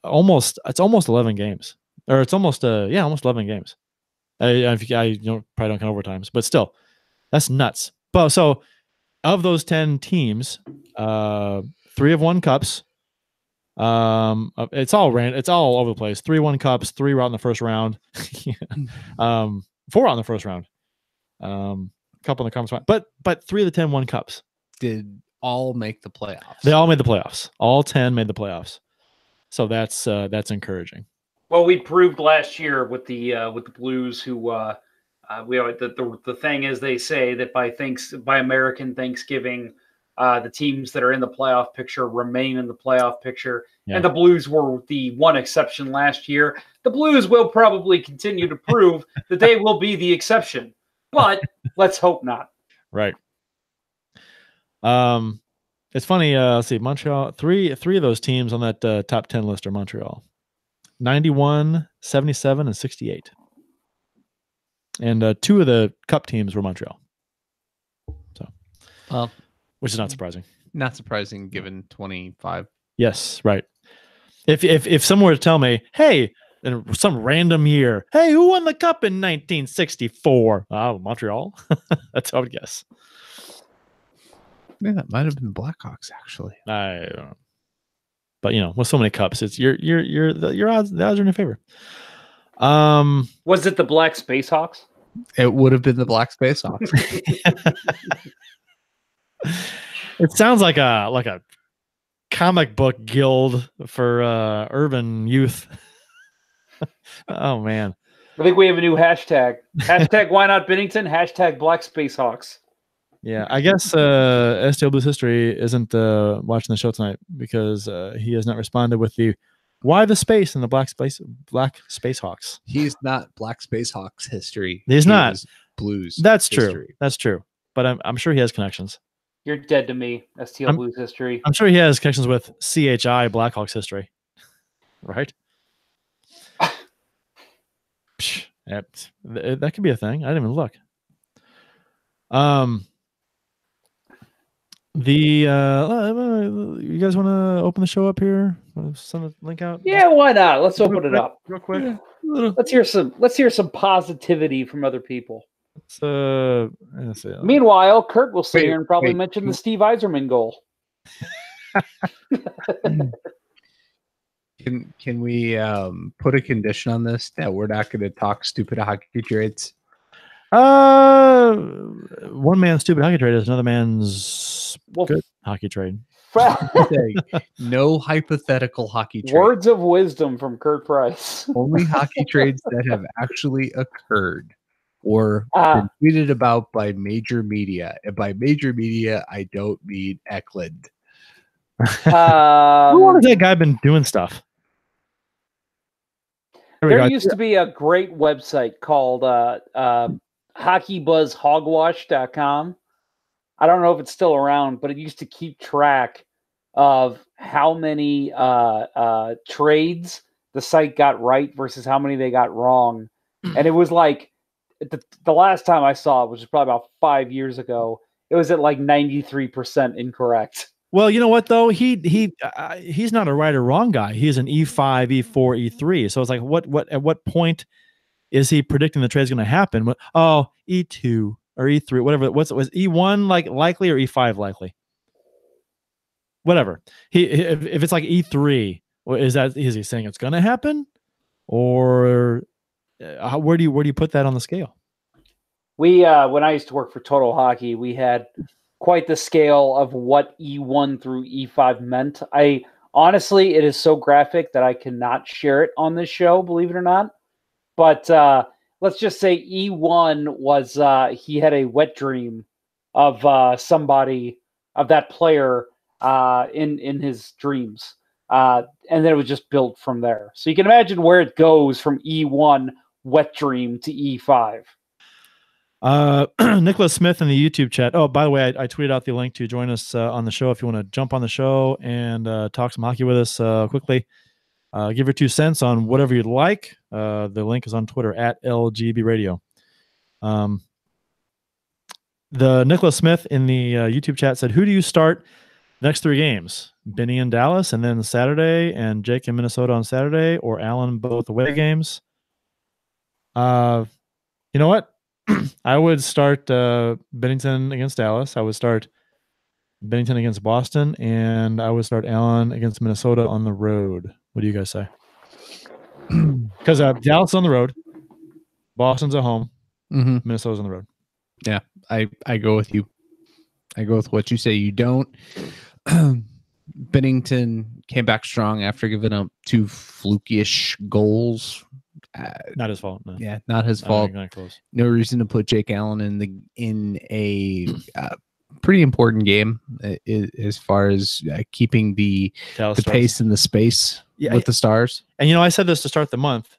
almost 11 games, or it's almost 11 games. I probably don't count overtimes, but still, that's nuts. But so, of those 10 teams, 3 have won cups. It's all over the place. 3 won cups, 3 were out in the first round. 4 out in the first round. Couple in the conference round, but 3 of the 10 won cups. Did all make the playoffs? They all made the playoffs. All 10 made the playoffs. So that's encouraging. Well, we proved last year with the Blues, who the thing is, they say that by American Thanksgiving, the teams that are in the playoff picture remain in the playoff picture. Yeah. And the Blues were the one exception last year. The Blues will probably continue to prove that they will be the exception, but let's hope not. Right. It's funny. Let's see, Montreal. Three of those teams on that top 10 list are Montreal. 91, 77, and 68. And 2 of the cup teams were Montreal. So, well, which is not surprising. Not surprising given 25. Yes, right. If someone were to tell me, hey, in some random year, hey, who won the cup in 1964? Oh, Montreal. That's what I would guess. Yeah, that might have been Blackhawks, actually. I don't know. But with so many cups, it's your odds. The odds are in your favor. Was it the Black Space Hawks? It would have been the Black Space Hawks. It sounds like a comic book guild for urban youth. Oh man! I think we have a new hashtag. Hashtag Why Not Binnington. Hashtag Black Space Hawks. Yeah, I guess STL Blues History isn't watching the show tonight because he has not responded with the why the space in the Black Space Hawks. He's not Black Space Hawks history. He's not Blues. That's history. True. That's true. But I'm sure he has connections. You're dead to me, STL Blues history. I'm sure he has connections with CHI Blackhawks history, right? That could be a thing. I didn't even look. You guys want to open the show up here? Send a link out. Yeah, why not? Let's open it up real quick. Yeah. Let's hear some positivity from other people. Let's see. Meanwhile, Kurt will sit here and probably mention the Steve Yzerman goal. Can we put a condition on this that we're not going to talk stupid hockey trades? One man's stupid hockey trade is another man's good hockey trade. No hypothetical hockey trades. Words of wisdom from Kurt Price. Only hockey trades that have actually occurred or been tweeted about by major media. And by major media, I don't mean Eklund. How long has that guy been doing stuff? There used to be a great website called hockeybuzzhogwash.com. I don't know if it's still around, but it used to keep track of how many trades the site got right versus how many they got wrong. And it was like the last time I saw it, which was probably about 5 years ago, it was at like 93% incorrect. Well, you know what though? He's not a right or wrong guy. He's an E5, E4, E3. So it's like, at what point is he predicting the trade's going to happen? Oh, E2 or E3, whatever. Was E1 likely or E5 likely? Whatever. If it's like E3, is he saying it's going to happen, or where do you put that on the scale? We when I used to work for Total Hockey, we had quite the scale of what E1 through E5 meant. Honestly, it is so graphic that I cannot share it on this show, believe it or not. But let's just say E1 was he had a wet dream of somebody, of that player in his dreams. and then it was just built from there. So you can imagine where it goes from E1 Wet Dream to E5. Nicholas Smith in the YouTube chat. Oh, by the way, I tweeted out the link to join us on the show if you want to jump on the show and talk some hockey with us quickly. Give your 2 cents on whatever you'd like. The link is on Twitter at LGB Radio. The Nicholas Smith in the YouTube chat said, who do you start next 3 games? Benny in Dallas and then Saturday, and Jake in Minnesota on Saturday, or Allen both away games? You know what? I would start Binnington against Dallas. I would start Binnington against Boston, and I would start Allen against Minnesota on the road. What do you guys say? Because Dallas on the road, Boston's at home, Minnesota's on the road. Yeah, I go with you. I go with what you say. You don't. Binnington came back strong after giving up 2 fluky-ish goals. Not his fault. No. Yeah, not his fault. Not close. No reason to put Jake Allen in a pretty important game as far as keeping the pace and the space with the Stars. And I said this to start the month.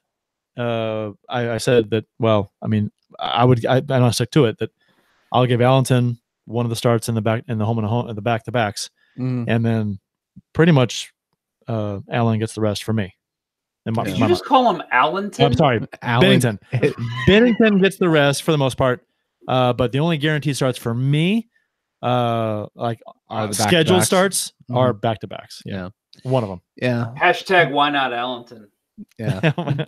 I said that. Well, I mean, and I'll stick to it, that I'll give Allenton one of the starts in the back, in the home and home, the back to backs, and then pretty much Allen gets the rest for me. Did you just call him Allenton? I'm sorry, Binnington. Binnington gets the rest for the most part, but the only guaranteed starts for me, like scheduled starts, are back to backs. Yeah, one of them. Yeah. Hashtag why not Allenton? Yeah.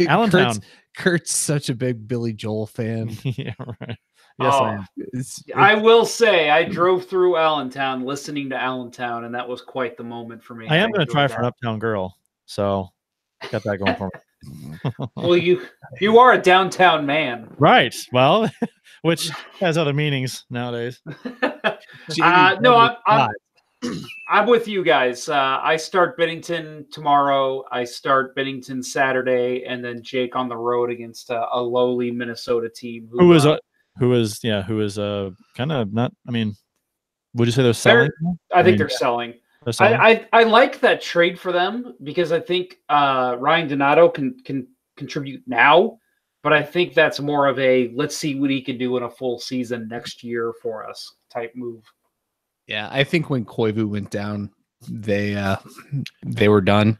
Allentown. Kurt's such a big Billy Joel fan. Yeah, right. Yes, I am. I will say I drove through Allentown listening to Allentown, and that was quite the moment for me. I am going to try for an Uptown Girl, so got that going for me. Well, you are a downtown man, right? Well, which has other meanings nowadays. No, I'm with you guys. I start Binnington tomorrow. I start Binnington Saturday, and then Jake on the road against a lowly Minnesota team who is kind of not. I mean, would you say they're selling? I think they're selling. I like that trade for them because I think Ryan Donato can contribute now, but I think that's more of a let's see what he can do in a full season next year for us type move. Yeah, I think when Koivu went down, they were done.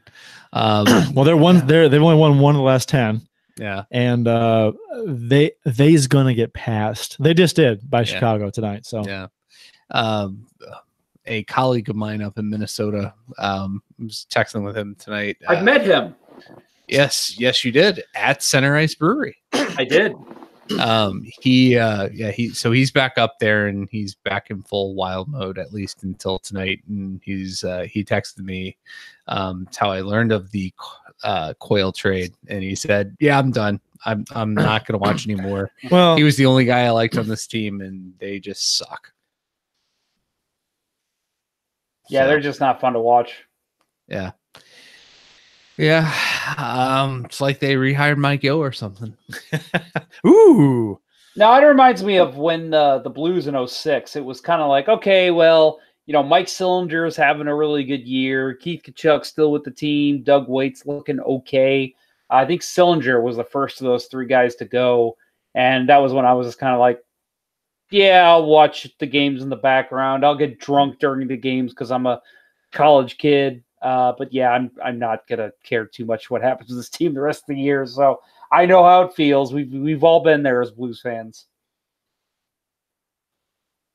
Well, they've only won 1 of the last 10. Yeah, and they's gonna get passed. They just did by Chicago tonight. So yeah, a colleague of mine up in Minnesota, was texting with him tonight. I've met him. Yes, you did at Center Ice Brewery. I did. He's back up there and he's back in full wild mode at least until tonight. And he texted me how I learned of the Coyle trade, and he said, "Yeah, I'm done. I'm not gonna watch anymore." Well, he was the only guy I liked on this team, and they just suck. Yeah, they're just not fun to watch. Yeah. Yeah, it's like they rehired Mike Yeo or something. Ooh. Now it reminds me of when the Blues in 2006. It was kind of like, okay, well, Mike Sillinger's having a really good year. Keith Tkachuk's still with the team. Doug Waite's looking okay. I think Sillinger was the first of those 3 guys to go, and that was when I was just kind of like, yeah, I'll watch the games in the background. I'll get drunk during the games because I'm a college kid. But yeah, I'm not gonna care too much what happens to this team the rest of the year. So I know how it feels. We've all been there as Blues fans.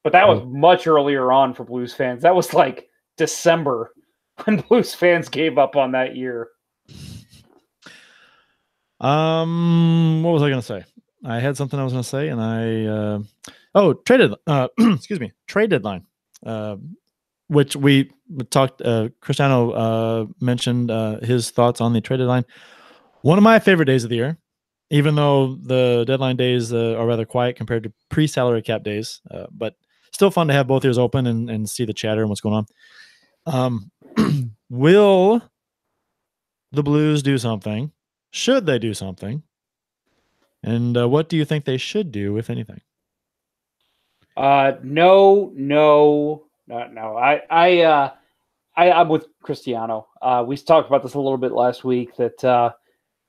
But that was much earlier on for Blues fans. That was like December when Blues fans gave up on that year. What was I gonna say? I had something I was gonna say, and trade deadline. Which we talked, Cristiano mentioned his thoughts on the trade deadline. One of my favorite days of the year, even though the deadline days are rather quiet compared to pre-salary cap days, but still fun to have both ears open and see the chatter and what's going on. Will the Blues do something? Should they do something? And what do you think they should do, if anything? No. I I'm with Cristiano. We talked about this a little bit last week that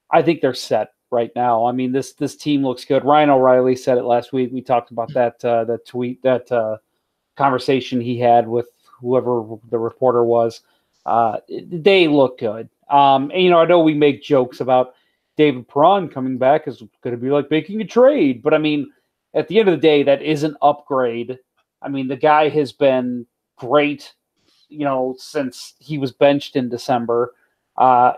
I think they're set right now. I mean, this team looks good. Ryan O'Reilly said it last week. We talked about that tweet, that conversation he had with whoever the reporter was. They look good. And, I know we make jokes about David Perron coming back is going to be like making a trade. But, I mean, at the end of the day, that is an upgrade. I mean, the guy has been great, since he was benched in December.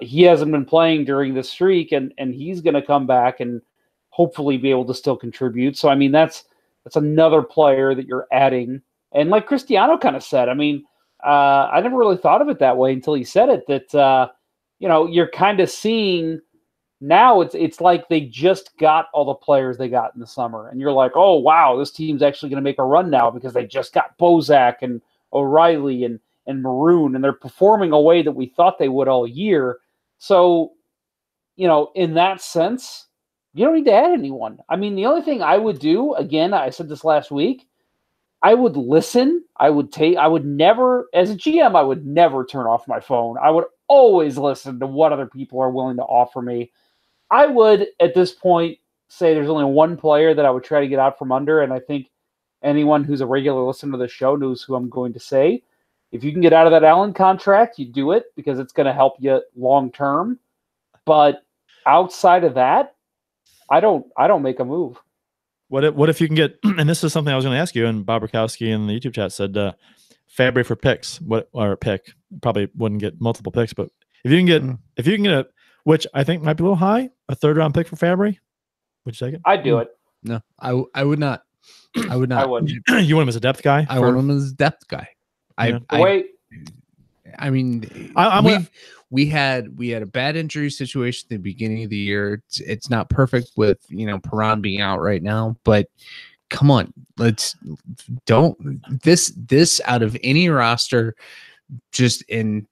He hasn't been playing during the streak, and he's going to come back and hopefully be able to still contribute. So, I mean, that's another player that you're adding. And like Cristiano kind of said, I mean, I never really thought of it that way until he said it, that, you're kind of seeing now it's like they just got all the players they got in the summer. And you're like, oh, wow, this team's actually going to make a run now because they just got Bozak and O'Reilly and Maroon, and they're performing a way that we thought they would all year. So, in that sense, you don't need to add anyone. I mean, the only thing I would do, again, I said this last week, I would listen. I would never, as a GM, I would never turn off my phone. I would always listen to what other people are willing to offer me. I would, at this point, say there's only one player that I would try to get out from under, and I think anyone who's a regular listener to the show knows who I'm going to say. If you can get out of that Allen contract, you do it because it's going to help you long term. But outside of that, I don't make a move. What if you can get, and this is something I was going to ask you, and Bob Rakowski in the YouTube chat said Fabry for picks. Probably wouldn't get multiple picks, but if you can get a, which I think might be a little high, a 3rd round pick for Fabry, would you take it? I'd do it. No, I would not. I would not. I wouldn't. You want him as a depth guy? I want him as a depth guy. We had a bad injury situation at the beginning of the year. It's not perfect with Perron being out right now, but come on, this out of any roster, just in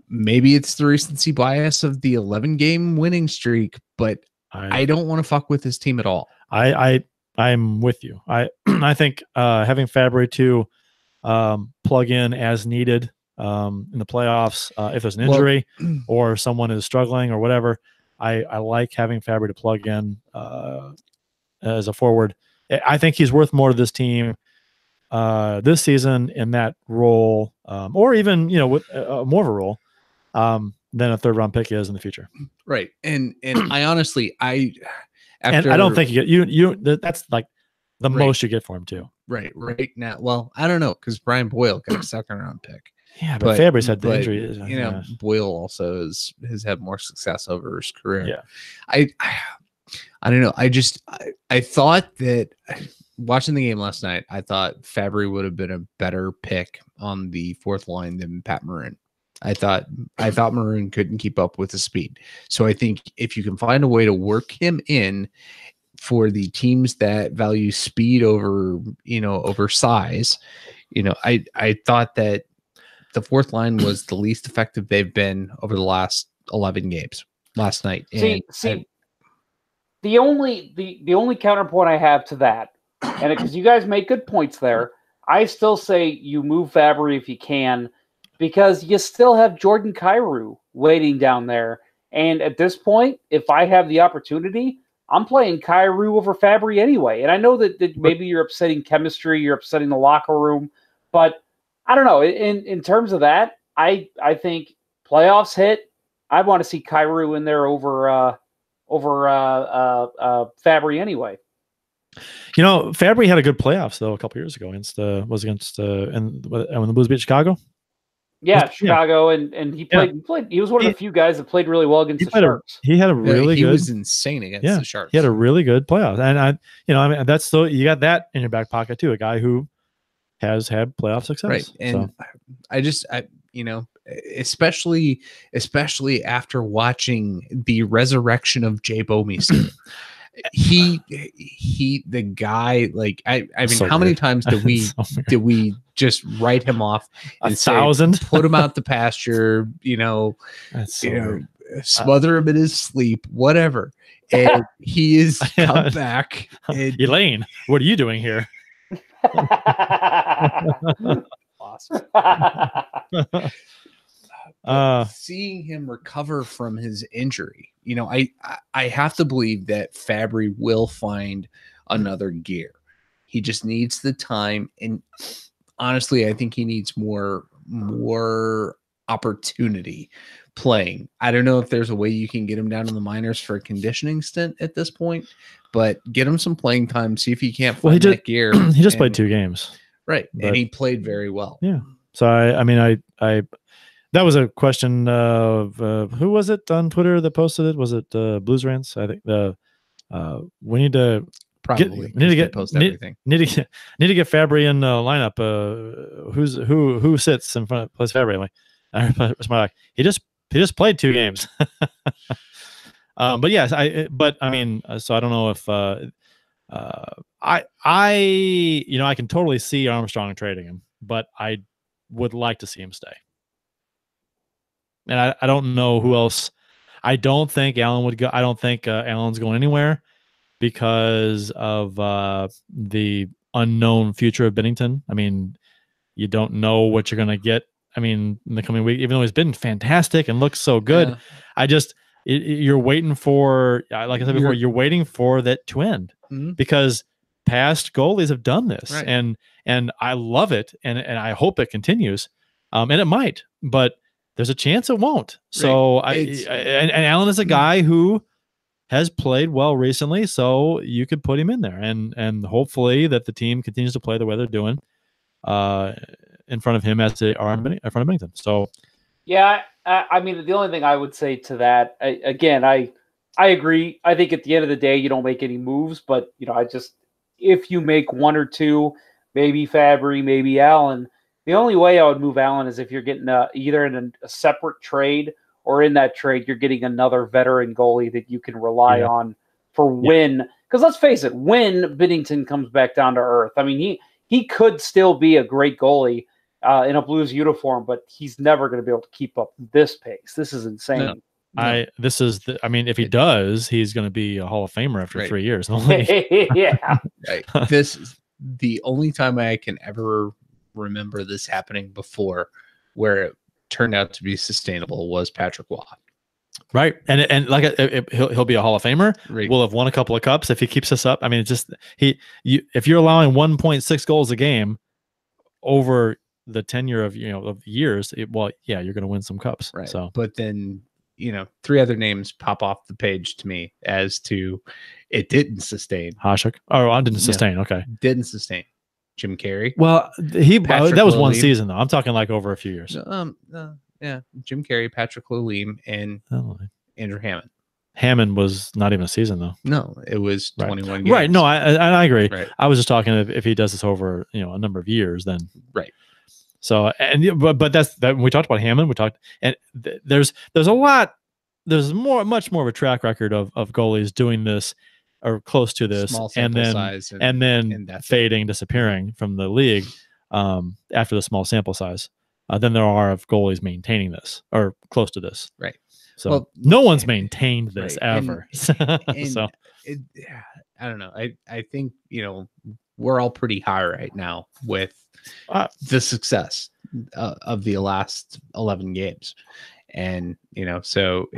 maybe it's the recency bias of the 11-game winning streak, but I don't want to fuck with this team at all. I'm with you. I think having Fabry to plug in as needed in the playoffs, if there's an injury or someone is struggling or whatever, I like having Fabry to plug in as a forward. I think he's worth more to this team this season in that role, or even with more of a role than a 3rd round pick is in the future. Right, and I honestly and I don't think you that's like the most you get for him too. Right now. Well, I don't know, because Brian Boyle got a 2nd round pick. Yeah, but Fabry's had the injury. Boyle also has had more success over his career. Yeah, I don't know. I thought that watching the game last night, I thought Fabry would have been a better pick on the 4th line than Pat Maroon. I thought Maroon couldn't keep up with the speed. So I think if you can find a way to work him in for the teams that value speed over size, I thought that the 4th line was the least effective they've been over the last 11 games last night. The only counterpoint I have to that, and because you guys make good points there, I still say you move Fabry if you can, because you still have Jordan Kyrou waiting down there. And at this point, if I have the opportunity, I'm playing Kyrou over Fabry anyway. And I know that maybe you're upsetting chemistry, you're upsetting the locker room, but I don't know. In terms of that, I think playoffs hit, I want to see Kyrou in there over Fabry anyway. Fabry had a good playoffs though a couple years ago against when the Blues beat Chicago. Yeah, Chicago, and he played. He was one of the few guys that played really well against the Sharks. He had a really good. He was insane against the Sharks. He had a really good playoff, and that's still, you got that in your back pocket too. A guy who has had playoff success, right? And especially after watching the resurrection of Jay Bouwmeester. The guy, like, I mean, so how many times did we just write him off and 1,000, put him out the pasture, smother him in his sleep, whatever. And he is come back. And, Elaine, what are you doing here? Awesome. Seeing him recover from his injury, I have to believe that Fabry will find another gear. He just needs the time, and honestly, I think he needs more opportunity playing. I don't know if there's a way you can get him down in the minors for a conditioning stint at this point, but get him some playing time. See if he can't find that gear. He just played 2 games, right? And he played very well. Yeah. So I that was a question of who was it on Twitter that posted it? Was it Blues Rants? I think we need to probably post everything. Need to get Fabry in the lineup. Who sits in front of plays Fabry? Like, he just played 2 games. But yes, I mean, so I don't know if I can totally see Armstrong trading him, but I would like to see him stay. And I don't know who else. I don't think Allen would go. I don't think Allen's going anywhere because of the unknown future of Binnington. I mean, you don't know what you're going to get. I mean, in the coming week, even though he's been fantastic and looks so good, you're waiting for, like I said before, you're waiting for that to end because past goalies have done this, right. and I love it, and I hope it continues, and it might, but there's a chance it won't. So and Allen is a guy who has played well recently, so you could put him in there, and hopefully that the team continues to play the way they're doing in front of him as they are in front of Binnington. So yeah, I mean, the only thing I would say to that, I agree. I think at the end of the day, you don't make any moves, but if you make 1 or 2, maybe Fabry, maybe Allen. The only way I would move Allen is if you're getting either in a separate trade, or in that trade you're getting another veteran goalie that you can rely on for when. Because let's face it, when Binnington comes back down to earth, I mean, he could still be a great goalie in a Blues uniform, but he's never going to be able to keep up this pace. This is insane. No. If he does, he's going to be a Hall of Famer after 3 years. Yeah. Right. This is the only time I can ever remember this happening before where it turned out to be sustainable was Patrick Waugh. Right. And like he'll be a Hall of Famer. Right. We'll have won a couple of cups if he keeps us up. I mean, it's just if you're allowing 1.6 goals a game over the tenure of years, you're going to win some cups. Right. So, but then 3 other names pop off the page to me as to it didn't sustain. Hasek. Oh, I didn't sustain. Okay. Didn't sustain. Jim Carey. Well, that was one season though. I'm talking like over a few years. Yeah, Jim Carey, Patrick Lalime, and Andrew Hammond. Hammond was not even a season though. No, it was 21 games. Right. No, I agree. Right. I was just talking if he does this over a number of years, then right. So but that's that. We talked about Hammond. We talked, and there's much more of a track record of goalies doing this or close to this, and then fading, disappearing from the league after the small sample size. Than there are of goalies maintaining this or close to this. Right. So no one's maintained this ever. I don't know. I think, we're all pretty high right now with the success of the last 11 games. And, so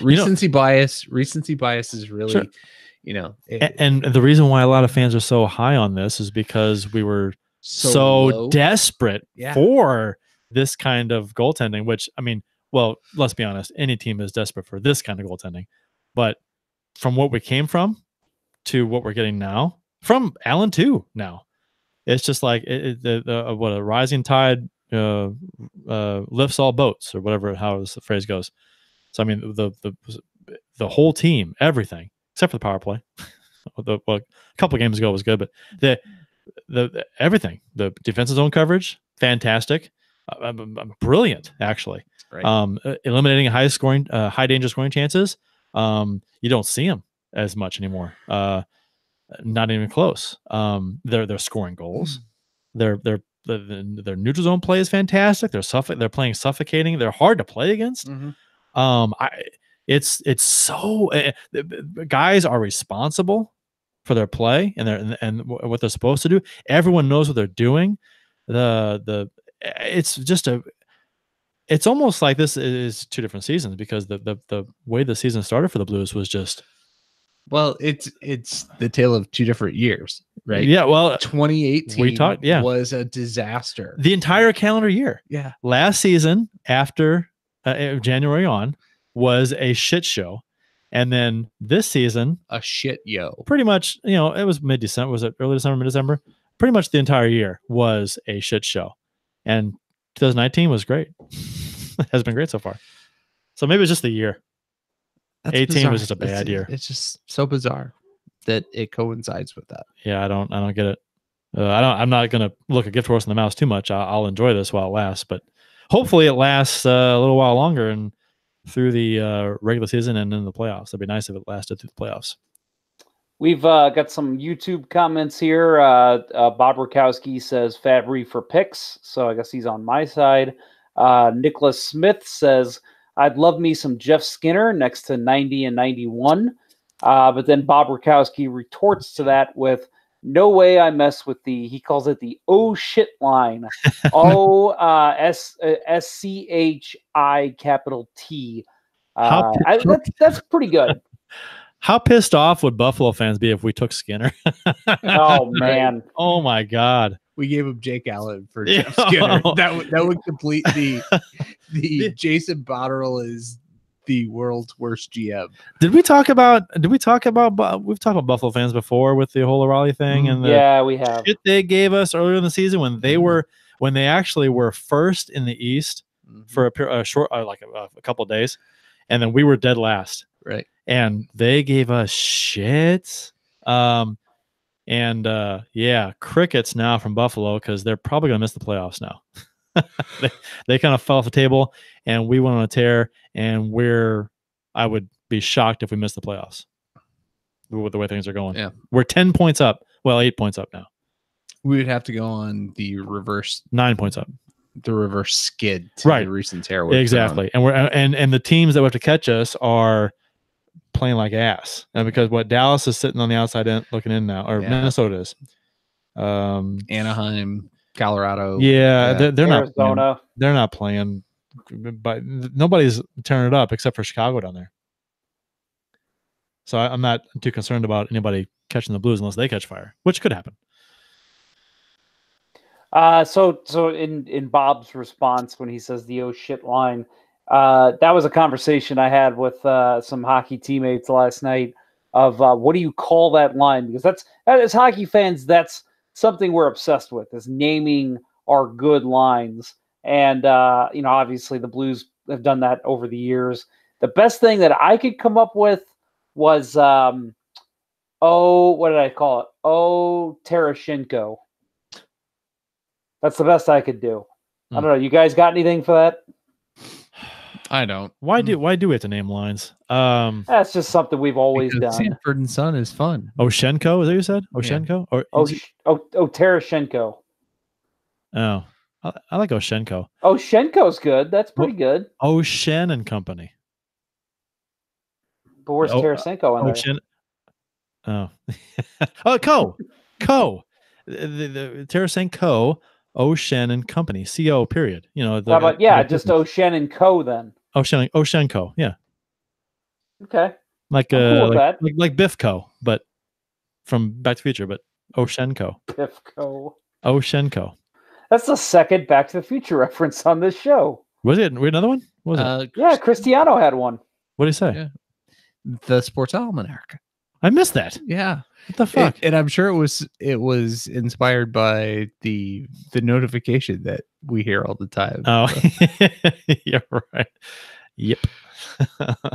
recency bias is really, sure. And the reason why a lot of fans are so high on this is because we were so desperate for this kind of goaltending, which, I mean, well, let's be honest, any team is desperate for this kind of goaltending. But from what we came from to what we're getting now, from Allen too now, it's just like a rising tide lifts all boats, or whatever, how the phrase goes. So, I mean, the whole team, everything, except for the power play. A couple of games ago was good, but the everything, the defensive zone coverage, fantastic, brilliant actually. Right. Eliminating high danger scoring chances. You don't see them as much anymore. Not even close. They're scoring goals. Their neutral zone play is fantastic. They're playing suffocating. They're hard to play against. It's so guys are responsible for their play and what they're supposed to do. Everyone knows what they're doing. It's just it's almost like this is two different seasons because the way the season started for the Blues was just. Well, it's the tale of two different years, right? Yeah. Well, 2018 was a disaster. The entire calendar year. Yeah. Last season, after January on, was a shit show. And then this season, a shit yo. Pretty much, it was mid-December. Was it early December, mid-December? Pretty much the entire year was a shit show. And 2019 was great. Has been great so far. So maybe it's just the year. That's 18 bizarre. was just a bad year. It's just so bizarre that it coincides with that. Yeah, I don't get it. I'm not gonna look a gift horse in the mouth too much. I'll enjoy this while it lasts, but hopefully it lasts a little while longer and through the regular season and in the playoffs. It'd be nice if it lasted through the playoffs. We've got some YouTube comments here. Bob Rakowski says Fabry for picks, so I guess he's on my side. Nicholas Smith says, I'd love me some Jeff Skinner next to 90 and 91. But then Bob Rakowski retorts to that with, no way I mess with he calls it the oh shit line. SCHI capital T. That's pretty good. How pissed off would Buffalo fans be if we took Skinner? Oh, man. Oh, my God. We gave him Jake Allen for Jeff Skinner. That would complete the Jason Botterill is the world's worst GM. We've talked about Buffalo fans before with the whole O'Reilly thing and yeah, we have shit they gave us earlier in the season when they actually were first in the East for a short a couple of days, and then we were dead last. Right. And they gave us shit. Crickets now from Buffalo because they're probably going to miss the playoffs now. they kind of fell off the table, and we went on a tear, and I would be shocked if we missed the playoffs with the way things are going. Yeah. We're 10 points up. Well, 8 points up now. We would have to go on the reverse 9 points up. The reverse skid to right. the recent tear. Exactly. And and the teams that have to catch us are playing like ass. And because Dallas is sitting on the outside in, looking in now, or Minnesota is. Anaheim, Colorado. Yeah, they're Arizona. not playing. They're not playing, but nobody's turning it up except for Chicago down there. So I'm not too concerned about anybody catching the Blues unless they catch fire, which could happen. So in Bob's response when he says the oh shit line, that was a conversation I had with some hockey teammates last night of what do you call that line? Because as hockey fans, that's something we're obsessed with, is naming our good lines. And, obviously the Blues have done that over the years. The best thing that I could come up with was, what did I call it? Oh, Tarasenko. That's the best I could do. I don't know. You guys got anything for that? I don't. Why do we have to name lines? That's just something we've always done. Sanford and Son is fun. Oshenko, is that what you said? Oshenko? Yeah. Tarasenko. Oh, I like Oshenko. Oshenko's good. That's pretty good. Oshen and Company. But where's Tarasenko in there? Co. The Tarasenko, Oshen and Company. CO period. How about just Oshen and Co then? Oshenko, yeah. Okay. Like cool with that. like Biffco, but from Back to the Future, but Oshenko. Biffco. Oshenko. That's the second Back to the Future reference on this show. Was it? We had another one? What was it? Yeah, Cristiano had one. What did he say? Yeah. The Sports Almanac. I missed that. Yeah. What the fuck? And I'm sure it was inspired by the notification that we hear all the time. Oh, you're right. Yep.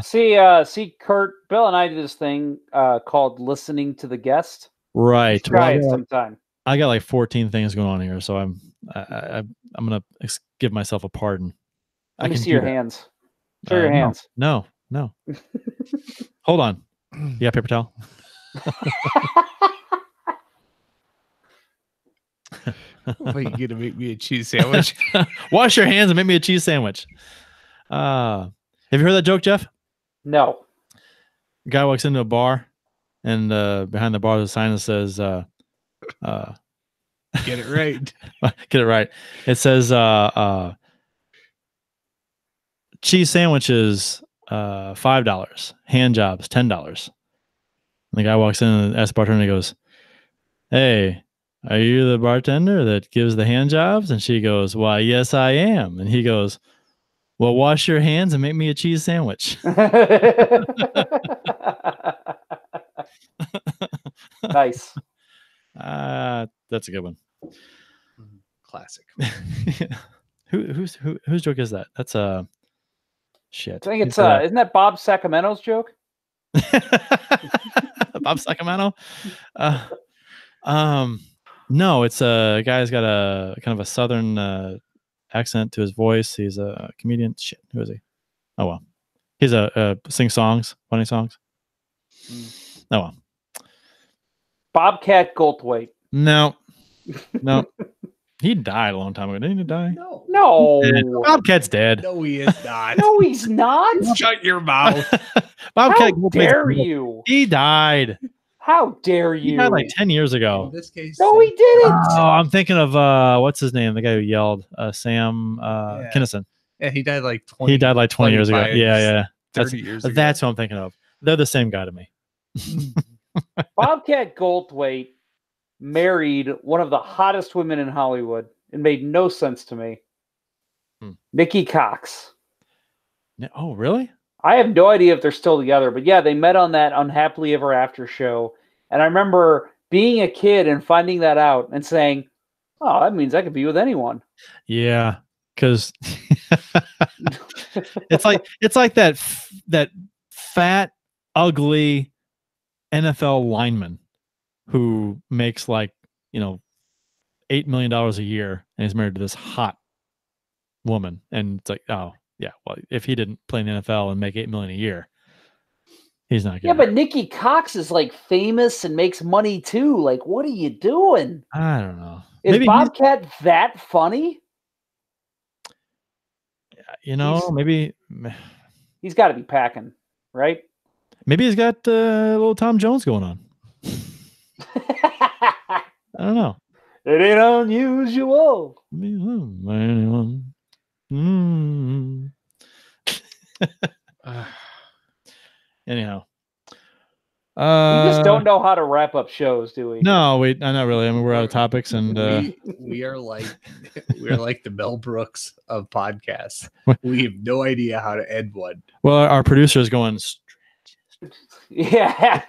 See, Kurt, Bill and I did this thing called listening to the guest. Right. Try it sometime. I got like 14 things going on here, so I'm gonna give myself a pardon. Let me see your hands. Show your hands. No. Hold on. Yeah, paper towel. Are you gonna make me a cheese sandwich? Wash your hands and make me a cheese sandwich. Have you heard that joke, Jeff? No. A guy walks into a bar, and behind the bar there's a sign that says Get it right. Get it right. It says cheese sandwiches, $5. Hand jobs, $10. And the guy walks in and asks the bartender, he goes, "Hey, are you the bartender that gives the hand jobs?" And she goes, "Why, yes, I am." And he goes, "Well, wash your hands and make me a cheese sandwich." Nice. That's a good one. Classic. Whose joke is that? That's shit. I think it's isn't that Bob Sacramento's joke? Bob Sacramento. No, it's a guy's got a kind of a southern accent to his voice. He's a comedian. Shit, who is he? Oh well, he's a sing songs, funny songs. Oh well. Bobcat Goldthwait. No. He died a long time ago. Didn't he die? No. Bobcat's dead. No, he is not. No, he's not. Shut your mouth. Bobcat How dare you? He died. How dare you? He died like 10 years In ago. this case, No, he didn't. Oh, I'm thinking of what's his name? The guy who yelled, Sam Kinison. yeah, he died like 20. He died like 20 years ago. 25, Yeah. 30 years ago. That's what I'm thinking of. They're the same guy to me. Bobcat Goldthwait married one of the hottest women in Hollywood. It made no sense to me. Nikki Cox. Oh, really? I have no idea if they're still together, but yeah, they met on that Unhappily Ever After show. And I remember being a kid and finding that out and saying, "Oh, that means I could be with anyone." Yeah, because it's like that fat, ugly NFL lineman who makes like $8 million a year and is married to this hot woman, and it's like, oh yeah, well, if he didn't play in the NFL and make $8 million a year, he's not good. Yeah, but Nikki Cox is like famous and makes money too. Like, what are you doing? I don't know. Is Bobcat that funny? Maybe he's got to be packing, right? Maybe he's got a little Tom Jones going on. I don't know. It ain't unusual. Anyhow, we just don't know how to wrap up shows, do we? No, not really. I mean, we're out of topics, and we are like the Mel Brooks of podcasts. We have no idea how to end one. Well, our producer is going. Yeah,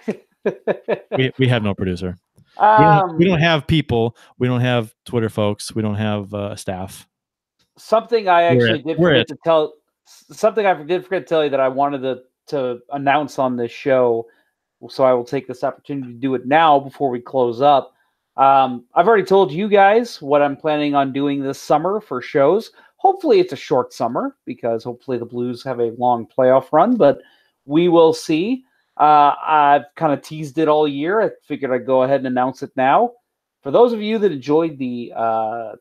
we have no producer. We don't have people. We don't have Twitter folks. We don't have staff. Something I actually did forget to tell. Something I did forget to tell you that I wanted to announce on this show. So I will take this opportunity to do it now before we close up. I've already told you guys what I'm planning on doing this summer for shows. Hopefully it's a short summer because hopefully the Blues have a long playoff run, but we will see. I've kind of teased it all year. I figured I'd go ahead and announce it now. For those of you that enjoyed the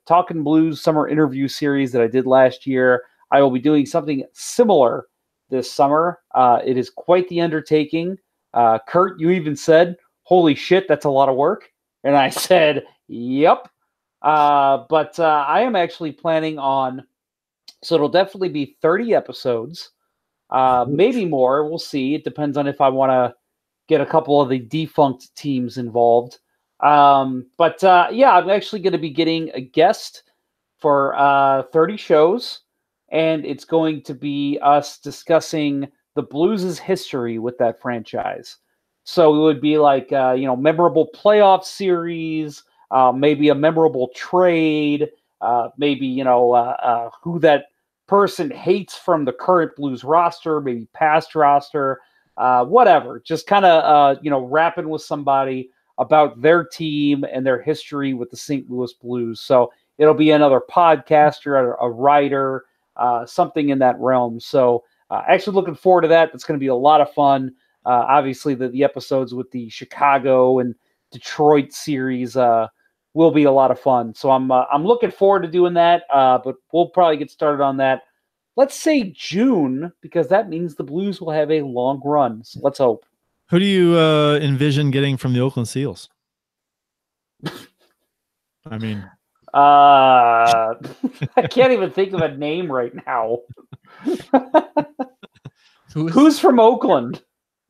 Talkin' Blues summer interview series that I did last year, I will be doing something similar this summer. It is quite the undertaking. Kurt, you even said, "Holy shit, that's a lot of work." And I said, "Yep." But I am actually planning on, so it'll definitely be 30 episodes. Maybe more. We'll see. It depends on if I want to get a couple of the defunct teams involved. But I'm actually going to be getting a guest for 30 shows, and it's going to be us discussing the Blues' history with that franchise. So it would be like, memorable playoff series, maybe a memorable trade, maybe, who that person hates from the current Blues roster, maybe past roster, whatever. Just kind of, rapping with somebody about their team and their history with the St. Louis Blues. So it'll be another podcaster, a writer, something in that realm. So actually looking forward to that. That's going to be a lot of fun. Obviously, the episodes with the Chicago and Detroit series will be a lot of fun. So I'm looking forward to doing that. But we'll probably get started on that. Let's say June, because that means the Blues will have a long run. So let's hope. Who do you envision getting from the Oakland Seals? I mean, I can't even think of a name right now. Who's from Oakland?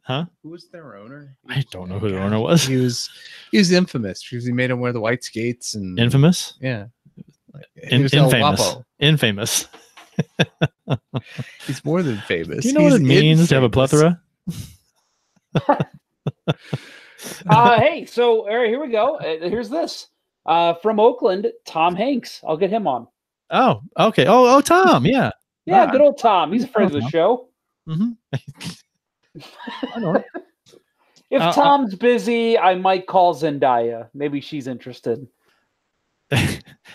Huh? Who was their owner? I don't know who the owner was. He was infamous because he made him wear the white skates and Infamous? Yeah. He was El Infamous. Guapo. Infamous. He's more than famous. Do you know what it means to have a plethora? Hey, so all right, here we go. Here's this. From Oakland, Tom Hanks. I'll get him on. Oh, okay. Oh, Tom. Yeah. Yeah, good old Tom. He's a friend of the show. Mm-hmm. I know. If Tom's busy, I might call Zendaya. Maybe she's interested.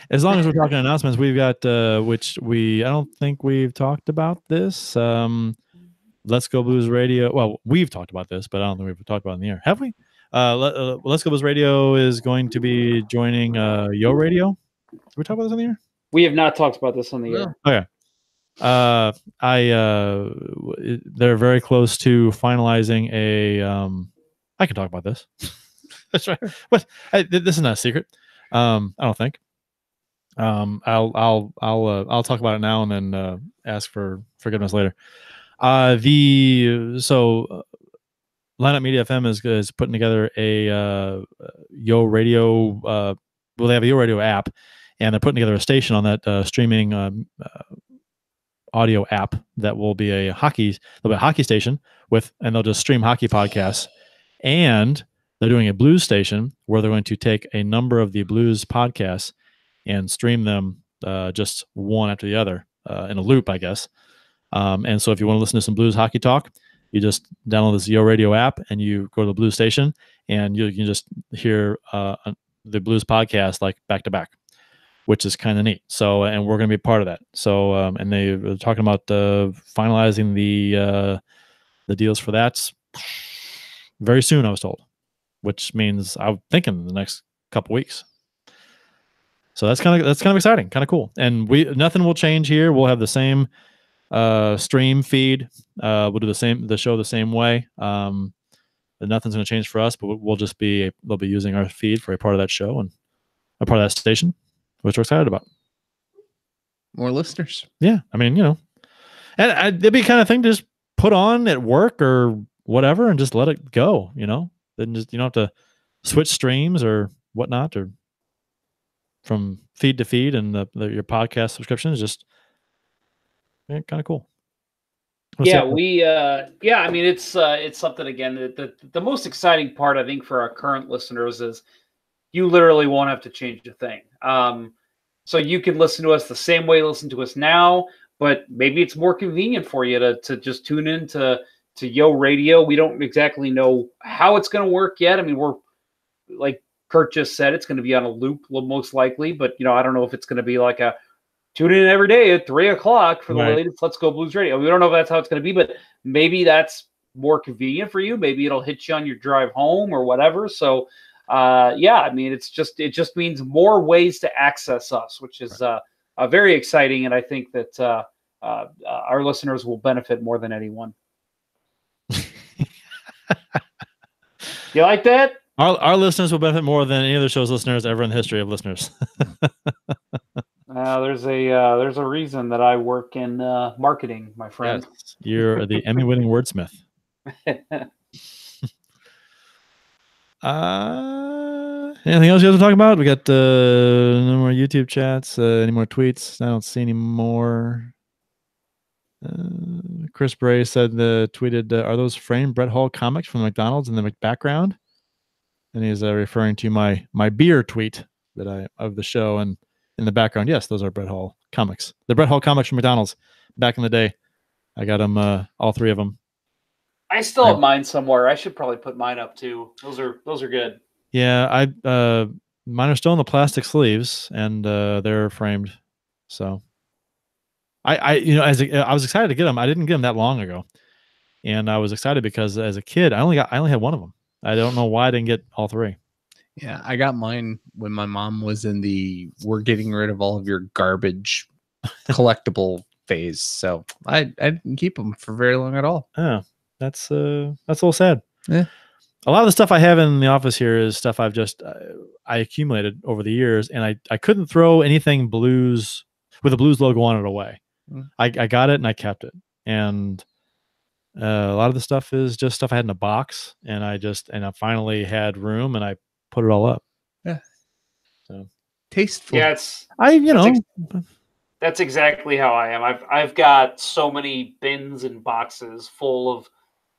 As long as we're talking announcements, we've got I don't think we've talked about this. Let's Go Blues Radio. Well, we've talked about this, but I don't think we've talked about it in the air. Have we? Let's Go Blues Radio is going to be joining Yo Radio. Did we talk about this on the air? We have not talked about this on the air. Okay. They're very close to finalizing a. I can talk about this. That's right. But this is not a secret. I don't think. I'll talk about it now and then ask for forgiveness later. Lineup Media FM is putting together a Yo Radio. Well, they have a Yo Radio app, and they're putting together a station on that streaming audio app that will be a hockey station and they'll just stream hockey podcasts. And they're doing a blues station where they're going to take a number of the blues podcasts and stream them just one after the other in a loop, I guess. And so if you want to listen to some blues hockey talk, you just download this Yo Radio app and you go to the blues station and you can just hear the blues podcast like back to back, which is kind of neat. So, and we're going to be part of that. So, and they were talking about finalizing the deals for that very soon, I was told, which means I'm thinking the next couple weeks. So that's kind of exciting, kind of cool. And nothing will change here. We'll have the same stream feed. We'll do the show the same way. Nothing's going to change for us, but they'll be using our feed for a part of that show and a part of that station, which we're excited about. More listeners. Yeah. I mean, and it'd be kind of thing to just put on at work or whatever and just let it go, then just, you don't have to switch streams or whatnot, or from feed to feed, and your podcast subscription is just kind of cool. I mean, it's something, again, the most exciting part, I think, for our current listeners is you literally won't have to change a thing. So you can listen to us the same way you listen to us now, but maybe it's more convenient for you to just tune in to Yo Radio. We don't exactly know how it's going to work yet. I mean, we're, like Kurt just said, it's going to be on a loop most likely, but I don't know if it's going to be like a tune in every day at 3:00 for the latest Let's Go Blues Radio. We don't know if that's how it's going to be, but maybe that's more convenient for you. Maybe it'll hit you on your drive home or whatever. So, I mean, it just means more ways to access us, which is very exciting. And I think that our listeners will benefit more than anyone. You like that? Our listeners will benefit more than any other show's listeners ever in the history of listeners. There's a reason that I work in marketing, my friend. Yes, you're the Emmy-winning wordsmith. Anything else you guys want to talk about? We got no more YouTube chats, any more tweets? I don't see any more. Chris Bray said tweeted, are those framed Brett Hall comics from McDonald's in the background? And he's referring to my beer tweet of the show, and in the background, yes, those are Brett Hall comics. The Brett Hall comics from McDonald's back in the day. I got them, all three of them. I still have mine somewhere. I should probably put mine up too. Those are good. Yeah, mine are still in the plastic sleeves, and they're framed. So I was excited to get them. I didn't get them that long ago, and I was excited because as a kid, I only had one of them. I don't know why I didn't get all three. Yeah, I got mine when my mom was in the we're getting rid of all of your garbage collectible phase. So I didn't keep them for very long at all. Oh, that's a little sad. Yeah. A lot of the stuff I have in the office here is stuff I've just I accumulated over the years, and I couldn't throw anything blues with a blues logo on it away. I got it and I kept it. And a lot of the stuff is just stuff I had in a box, and I finally had room and I put it all up. Yeah. So tasteful. Yeah, that's exactly how I am. I've got so many bins and boxes full of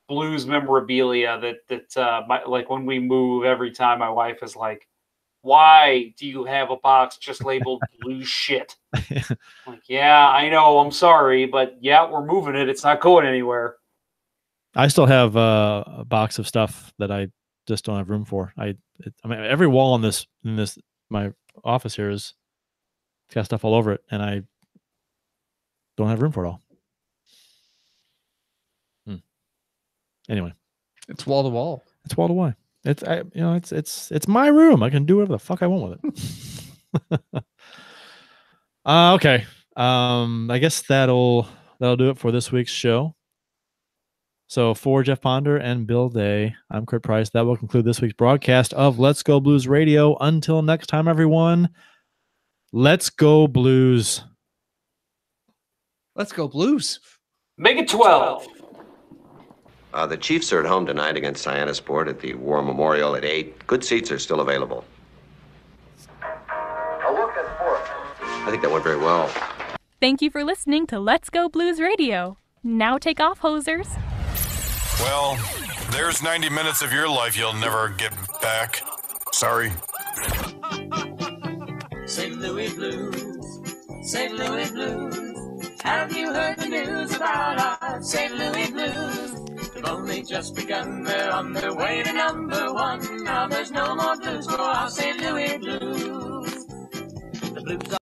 Blues memorabilia that like when we move, every time my wife is like, "Why do you have a box just labeled Blues shit?" Like, yeah, I know, I'm sorry, but yeah, we're moving it. It's not going anywhere. I still have a box of stuff that I just don't have room for. I mean, every wall in my office here it's got stuff all over it, and I don't have room for it all. Anyway, it's wall to wall. It's wall to wall. It's my room. I can do whatever the fuck I want with it. Okay. I guess that'll do it for this week's show. So for Jeff Ponder and Bill Day, I'm Kurt Price. That will conclude this week's broadcast of Let's Go Blues Radio. Until next time, everyone, let's go Blues. Let's go Blues. Make it 12. The Chiefs are at home tonight against Cyanosport at the War Memorial at 8. Good seats are still available. A look at sports. I think that went very well. Thank you for listening to Let's Go Blues Radio. Now take off, hosers. Well, there's 90 minutes of your life you'll never get back. Sorry. St. Louis Blues, St. Louis Blues. Have you heard the news about our St. Louis Blues? They've only just begun, they're on their way to #1. Now there's no more blues for our St. Louis Blues. The Blues are